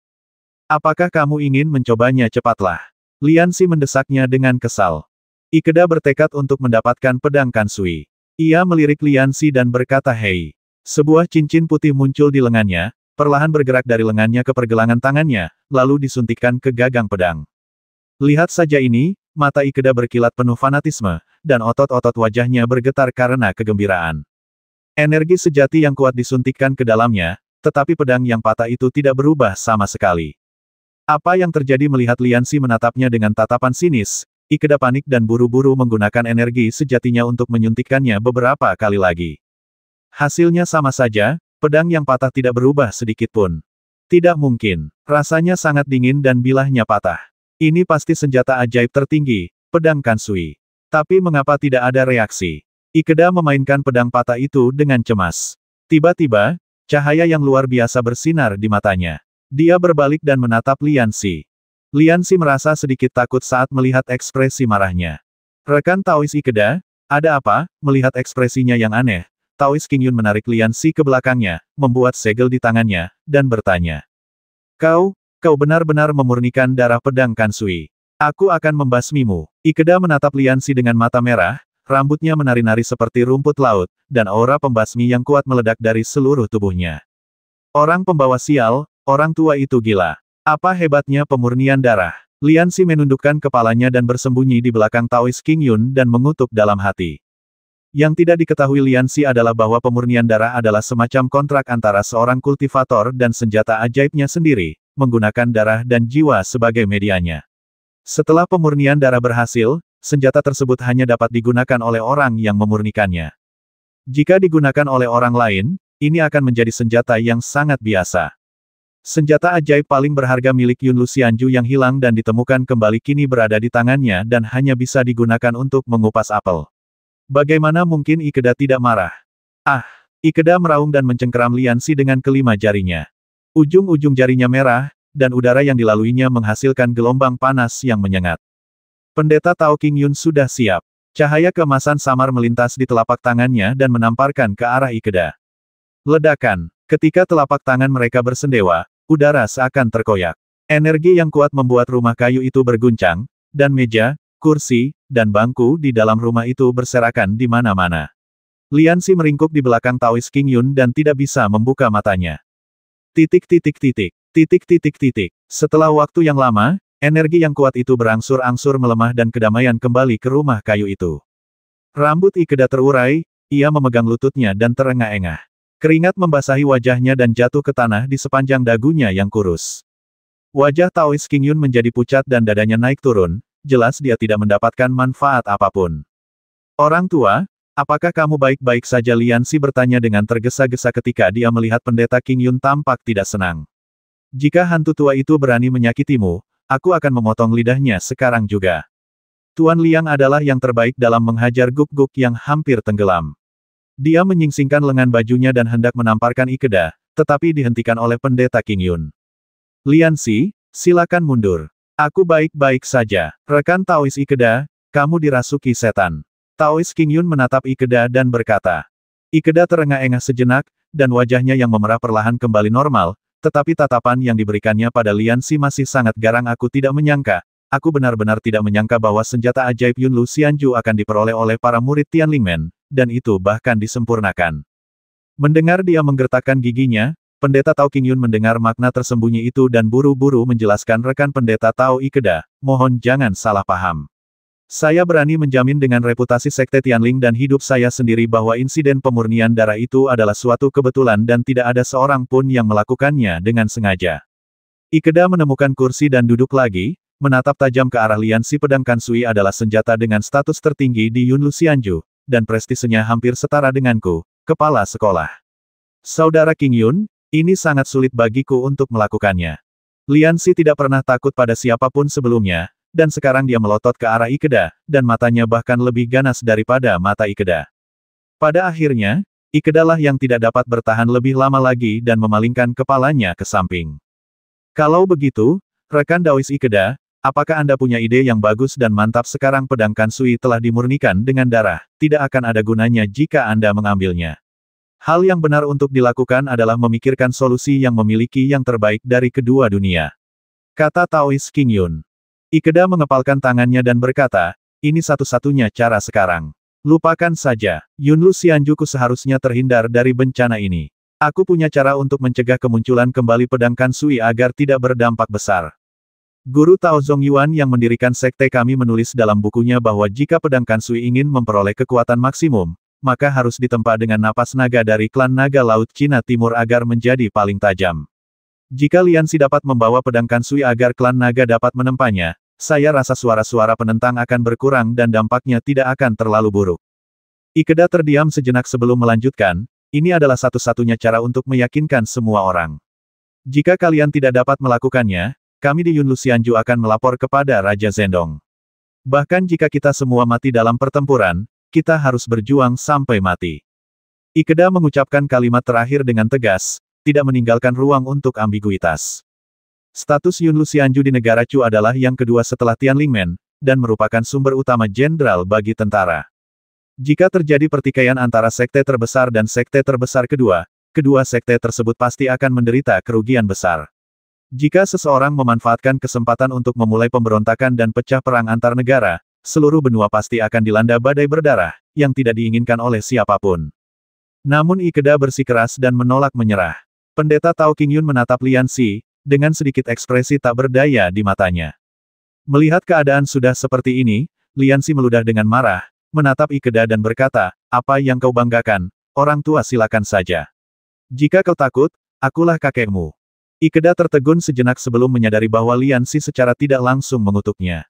Speaker 1: Apakah kamu ingin mencobanya? Cepatlah. Liansi mendesaknya dengan kesal. Ikeda bertekad untuk mendapatkan pedang Kansui. Ia melirik Liansi dan berkata, hei. Sebuah cincin putih muncul di lengannya, perlahan bergerak dari lengannya ke pergelangan tangannya, lalu disuntikkan ke gagang pedang. Lihat saja ini, mata Ikeda berkilat penuh fanatisme, dan otot-otot wajahnya bergetar karena kegembiraan. Energi sejati yang kuat disuntikkan ke dalamnya, tetapi pedang yang patah itu tidak berubah sama sekali. Apa yang terjadi? Melihat Liansi menatapnya dengan tatapan sinis, Ikeda panik dan buru-buru menggunakan energi sejatinya untuk menyuntikkannya beberapa kali lagi. Hasilnya sama saja, pedang yang patah tidak berubah sedikit pun. Tidak mungkin. Rasanya sangat dingin dan bilahnya patah. Ini pasti senjata ajaib tertinggi, pedang Kansui. Tapi mengapa tidak ada reaksi? Ikeda memainkan pedang patah itu dengan cemas. Tiba-tiba, cahaya yang luar biasa bersinar di matanya. Dia berbalik dan menatap Liansi. Liansi merasa sedikit takut saat melihat ekspresi marahnya. Rekan Taois Ikeda, ada apa? Melihat ekspresinya yang aneh, Taois Qingyun menarik Liansi ke belakangnya, membuat segel di tangannya, dan bertanya. Kau benar-benar memurnikan darah pedang Kansui. Aku akan membasmimu. Ikeda menatap Liansi dengan mata merah, rambutnya menari-nari seperti rumput laut, dan aura pembasmi yang kuat meledak dari seluruh tubuhnya. Orang pembawa sial, orang tua itu gila. Apa hebatnya pemurnian darah? Liansi menundukkan kepalanya dan bersembunyi di belakang Taois Qingyun dan mengutuk dalam hati. Yang tidak diketahui Liansi adalah bahwa pemurnian darah adalah semacam kontrak antara seorang kultivator dan senjata ajaibnya sendiri, menggunakan darah dan jiwa sebagai medianya. Setelah pemurnian darah berhasil, senjata tersebut hanya dapat digunakan oleh orang yang memurnikannya. Jika digunakan oleh orang lain, ini akan menjadi senjata yang sangat biasa. Senjata ajaib paling berharga milik Yunlu Xianju yang hilang dan ditemukan kembali kini berada di tangannya dan hanya bisa digunakan untuk mengupas apel. Bagaimana mungkin Ikeda tidak marah? Ah! Ikeda meraung dan mencengkeram Liansi dengan kelima jarinya. Ujung-ujung jarinya merah, dan udara yang dilaluinya menghasilkan gelombang panas yang menyengat. Pendeta Tao Qingyun sudah siap. Cahaya keemasan samar melintas di telapak tangannya dan menamparkan ke arah Ikeda. Ledakan. Ketika telapak tangan mereka bersendewa, udara seakan terkoyak. Energi yang kuat membuat rumah kayu itu berguncang, dan meja, kursi, dan bangku di dalam rumah itu berserakan di mana-mana. Liansi meringkuk di belakang Taois Qingyun dan tidak bisa membuka matanya. Setelah waktu yang lama, energi yang kuat itu berangsur-angsur melemah dan kedamaian kembali ke rumah kayu itu. Rambut Ikeda terurai, ia memegang lututnya dan terengah-engah. Keringat membasahi wajahnya dan jatuh ke tanah di sepanjang dagunya yang kurus. Wajah Taois Qingyun menjadi pucat dan dadanya naik turun, jelas dia tidak mendapatkan manfaat apapun. Orang tua, apakah kamu baik-baik saja? Liansi bertanya dengan tergesa-gesa ketika dia melihat pendeta Qingyun tampak tidak senang. Jika hantu tua itu berani menyakitimu, aku akan memotong lidahnya sekarang juga. Tuan Liang adalah yang terbaik dalam menghajar guk-guk yang hampir tenggelam. Dia menyingsingkan lengan bajunya dan hendak menamparkan Ikeda, tetapi dihentikan oleh pendeta King Yun. Liansi, silakan mundur. Aku baik-baik saja. Rekan Taois Ikeda, kamu dirasuki setan. Taois King Yun menatap Ikeda dan berkata. Ikeda terengah-engah sejenak, dan wajahnya yang memerah perlahan kembali normal, tetapi tatapan yang diberikannya pada Liansi masih sangat garang. Aku tidak menyangka, aku benar-benar tidak menyangka bahwa senjata ajaib Yunlu Xianju akan diperoleh oleh para murid Tianlingmen, dan itu bahkan disempurnakan. Mendengar dia menggertakkan giginya, Pendeta Tao King Yun mendengar makna tersembunyi itu dan buru-buru menjelaskan rekan pendeta Tao Ikeda, mohon jangan salah paham. Saya berani menjamin dengan reputasi Sekte Tianling dan hidup saya sendiri bahwa insiden pemurnian darah itu adalah suatu kebetulan dan tidak ada seorang pun yang melakukannya dengan sengaja. Ikeda menemukan kursi dan duduk lagi, menatap tajam ke arah Liansi. Pedang Kansui adalah senjata dengan status tertinggi di Yunlu Xianju, dan prestisenya hampir setara denganku, kepala sekolah. Saudara King Yun, ini sangat sulit bagiku untuk melakukannya. Liansi tidak pernah takut pada siapapun sebelumnya, dan sekarang dia melotot ke arah Ikeda, dan matanya bahkan lebih ganas daripada mata Ikeda. Pada akhirnya, Ikeda lah yang tidak dapat bertahan lebih lama lagi dan memalingkan kepalanya ke samping. Kalau begitu, rekan Daois Ikeda, apakah Anda punya ide yang bagus dan mantap? Sekarang pedang Kansui telah dimurnikan dengan darah, tidak akan ada gunanya jika Anda mengambilnya. Hal yang benar untuk dilakukan adalah memikirkan solusi yang memiliki yang terbaik dari kedua dunia. Kata Taois King Yun. Ikeda mengepalkan tangannya dan berkata, ini satu-satunya cara sekarang. Lupakan saja, Yunlu Xianjuku seharusnya terhindar dari bencana ini. Aku punya cara untuk mencegah kemunculan kembali pedang Kansui agar tidak berdampak besar. Guru Tao Zongyuan yang mendirikan sekte kami menulis dalam bukunya bahwa jika pedang Kansui ingin memperoleh kekuatan maksimum, maka harus ditempa dengan napas naga dari klan naga Laut Cina Timur agar menjadi paling tajam. Jika Liansi dapat membawa pedang Kansui agar klan naga dapat menempanya, saya rasa suara-suara penentang akan berkurang dan dampaknya tidak akan terlalu buruk. Ikeda terdiam sejenak sebelum melanjutkan, ini adalah satu-satunya cara untuk meyakinkan semua orang. Jika kalian tidak dapat melakukannya, kami di Yunlu Xianju akan melapor kepada Raja Zhendong. Bahkan jika kita semua mati dalam pertempuran, kita harus berjuang sampai mati. Ikeda mengucapkan kalimat terakhir dengan tegas, tidak meninggalkan ruang untuk ambiguitas. Status Yunlu Xianju di negara Chu adalah yang kedua setelah Tianlingmen, dan merupakan sumber utama jenderal bagi tentara. Jika terjadi pertikaian antara sekte terbesar dan sekte terbesar kedua, kedua sekte tersebut pasti akan menderita kerugian besar. Jika seseorang memanfaatkan kesempatan untuk memulai pemberontakan dan pecah perang antar negara, seluruh benua pasti akan dilanda badai berdarah, yang tidak diinginkan oleh siapapun. Namun Ikeda bersikeras dan menolak menyerah. Pendeta Tao King Yun menatap Liansi, dengan sedikit ekspresi tak berdaya di matanya. Melihat keadaan sudah seperti ini, Liansi meludah dengan marah, menatap Ikeda dan berkata, apa yang kau banggakan, orang tua silakan saja. Jika kau takut, akulah kakekmu. Ikeda tertegun sejenak sebelum menyadari bahwa Liansi secara tidak langsung mengutuknya.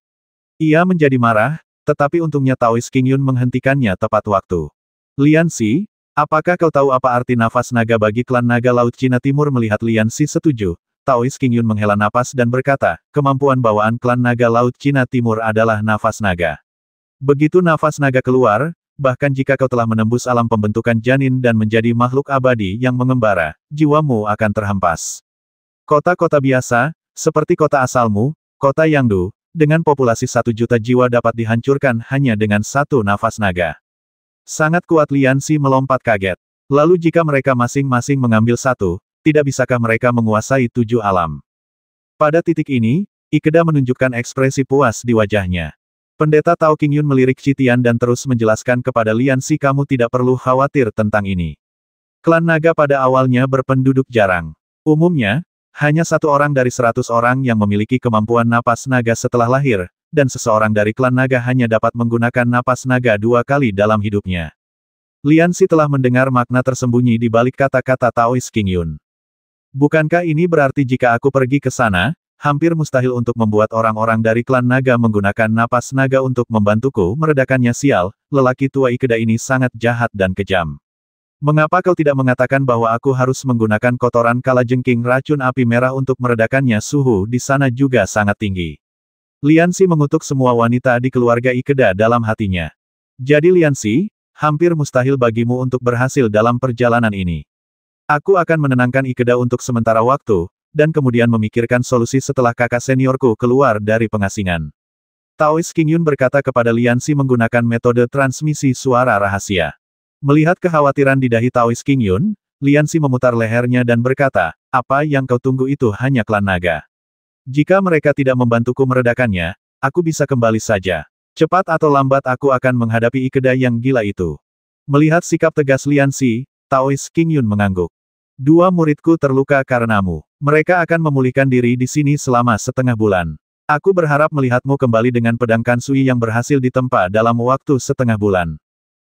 Speaker 1: Ia menjadi marah, tetapi untungnya Taois King Yun menghentikannya tepat waktu. Liansi, apakah kau tahu apa arti nafas naga bagi klan naga Laut Cina Timur? Melihat Liansi setuju, Taois King Yun menghela napas dan berkata, kemampuan bawaan klan naga Laut Cina Timur adalah nafas naga. Begitu nafas naga keluar, bahkan jika kau telah menembus alam pembentukan janin dan menjadi makhluk abadi yang mengembara, jiwamu akan terhempas. Kota-kota biasa, seperti kota asalmu, kota Yangdu, dengan populasi 1 juta jiwa dapat dihancurkan hanya dengan satu nafas naga. Sangat kuat. Liansi melompat kaget. Lalu jika mereka masing-masing mengambil satu, tidak bisakah mereka menguasai 7 alam? Pada titik ini, Ikeda menunjukkan ekspresi puas di wajahnya. Pendeta Tao King Yun melirik Citian dan terus menjelaskan kepada Liansi, kamu tidak perlu khawatir tentang ini. Klan naga pada awalnya berpenduduk jarang. Umumnya, hanya 1 orang dari 100 orang yang memiliki kemampuan napas naga setelah lahir, dan seseorang dari klan naga hanya dapat menggunakan napas naga 2 kali dalam hidupnya. Liansi telah mendengar makna tersembunyi di balik kata-kata Taois King Yun. Bukankah ini berarti jika aku pergi ke sana, hampir mustahil untuk membuat orang-orang dari klan naga menggunakan napas naga untuk membantuku meredakannya? Sial, lelaki tua Ikeda ini sangat jahat dan kejam. Mengapa kau tidak mengatakan bahwa aku harus menggunakan kotoran kalajengking racun api merah untuk meredakannya? Suhu di sana juga sangat tinggi. Liansi mengutuk semua wanita di keluarga Ikeda dalam hatinya. Jadi Liansi, hampir mustahil bagimu untuk berhasil dalam perjalanan ini. Aku akan menenangkan Ikeda untuk sementara waktu, dan kemudian memikirkan solusi setelah kakak seniorku keluar dari pengasingan. Taois King Yun berkata kepada Liansi menggunakan metode transmisi suara rahasia. Melihat kekhawatiran di dahi Taois King Yun, Liansi memutar lehernya dan berkata, apa yang kau tunggu itu hanya klan naga. Jika mereka tidak membantuku meredakannya, aku bisa kembali saja. Cepat atau lambat aku akan menghadapi Ikeda yang gila itu. Melihat sikap tegas Liansi, Taois King Yun mengangguk. Dua muridku terluka karenamu. Mereka akan memulihkan diri di sini selama setengah bulan. Aku berharap melihatmu kembali dengan pedang Kansui yang berhasil ditempa dalam waktu setengah bulan.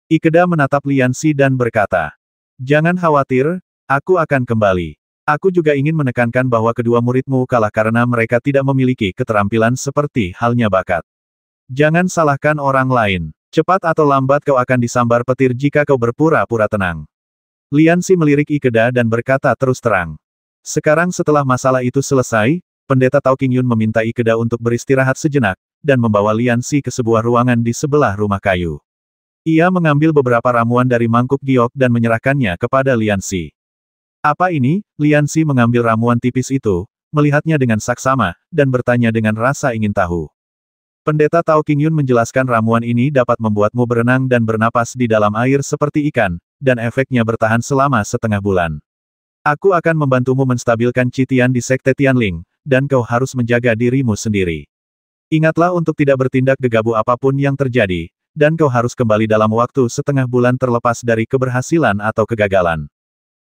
Speaker 1: Ikeda menatap Liansi dan berkata, jangan khawatir, aku akan kembali. Aku juga ingin menekankan bahwa kedua muridmu kalah karena mereka tidak memiliki keterampilan seperti halnya bakat. Jangan salahkan orang lain. Cepat atau lambat kau akan disambar petir jika kau berpura-pura tenang. Liansi melirik Ikeda dan berkata terus terang. Sekarang setelah masalah itu selesai, Pendeta Tao King Yun meminta Ikeda untuk beristirahat sejenak, dan membawa Liansi ke sebuah ruangan di sebelah rumah kayu. Ia mengambil beberapa ramuan dari mangkuk giok dan menyerahkannya kepada Liansi. Apa ini? Liansi mengambil ramuan tipis itu, melihatnya dengan saksama, dan bertanya dengan rasa ingin tahu. Pendeta Tao King Yun menjelaskan ramuan ini dapat membuatmu berenang dan bernapas di dalam air seperti ikan, dan efeknya bertahan selama setengah bulan. Aku akan membantumu menstabilkan Citian di Sekte Tianling, dan kau harus menjaga dirimu sendiri. Ingatlah untuk tidak bertindak gegabah apapun yang terjadi, dan kau harus kembali dalam waktu setengah bulan terlepas dari keberhasilan atau kegagalan.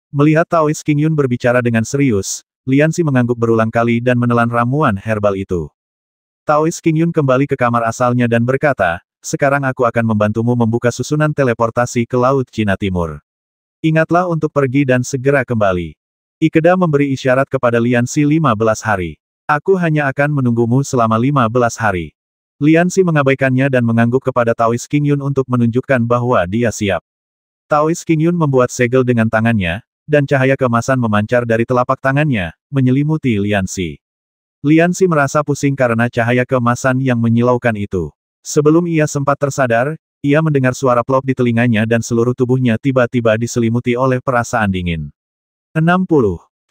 Speaker 1: Melihat Taois King Yun berbicara dengan serius, Liansi mengangguk berulang kali dan menelan ramuan herbal itu. Taois King Yun kembali ke kamar asalnya dan berkata, sekarang aku akan membantumu membuka susunan teleportasi ke Laut Cina Timur. Ingatlah untuk pergi dan segera kembali. Ikeda memberi isyarat kepada Liansi 15 hari. Aku hanya akan menunggumu selama 15 hari. Liansi mengabaikannya dan mengangguk kepada Taois King Yun untuk menunjukkan bahwa dia siap. Taois King Yun membuat segel dengan tangannya, dan cahaya keemasan memancar dari telapak tangannya, menyelimuti Liansi. Liansi merasa pusing karena cahaya keemasan yang menyilaukan itu. Sebelum ia sempat tersadar, ia mendengar suara plop di telinganya dan seluruh tubuhnya tiba-tiba diselimuti oleh perasaan dingin. 60.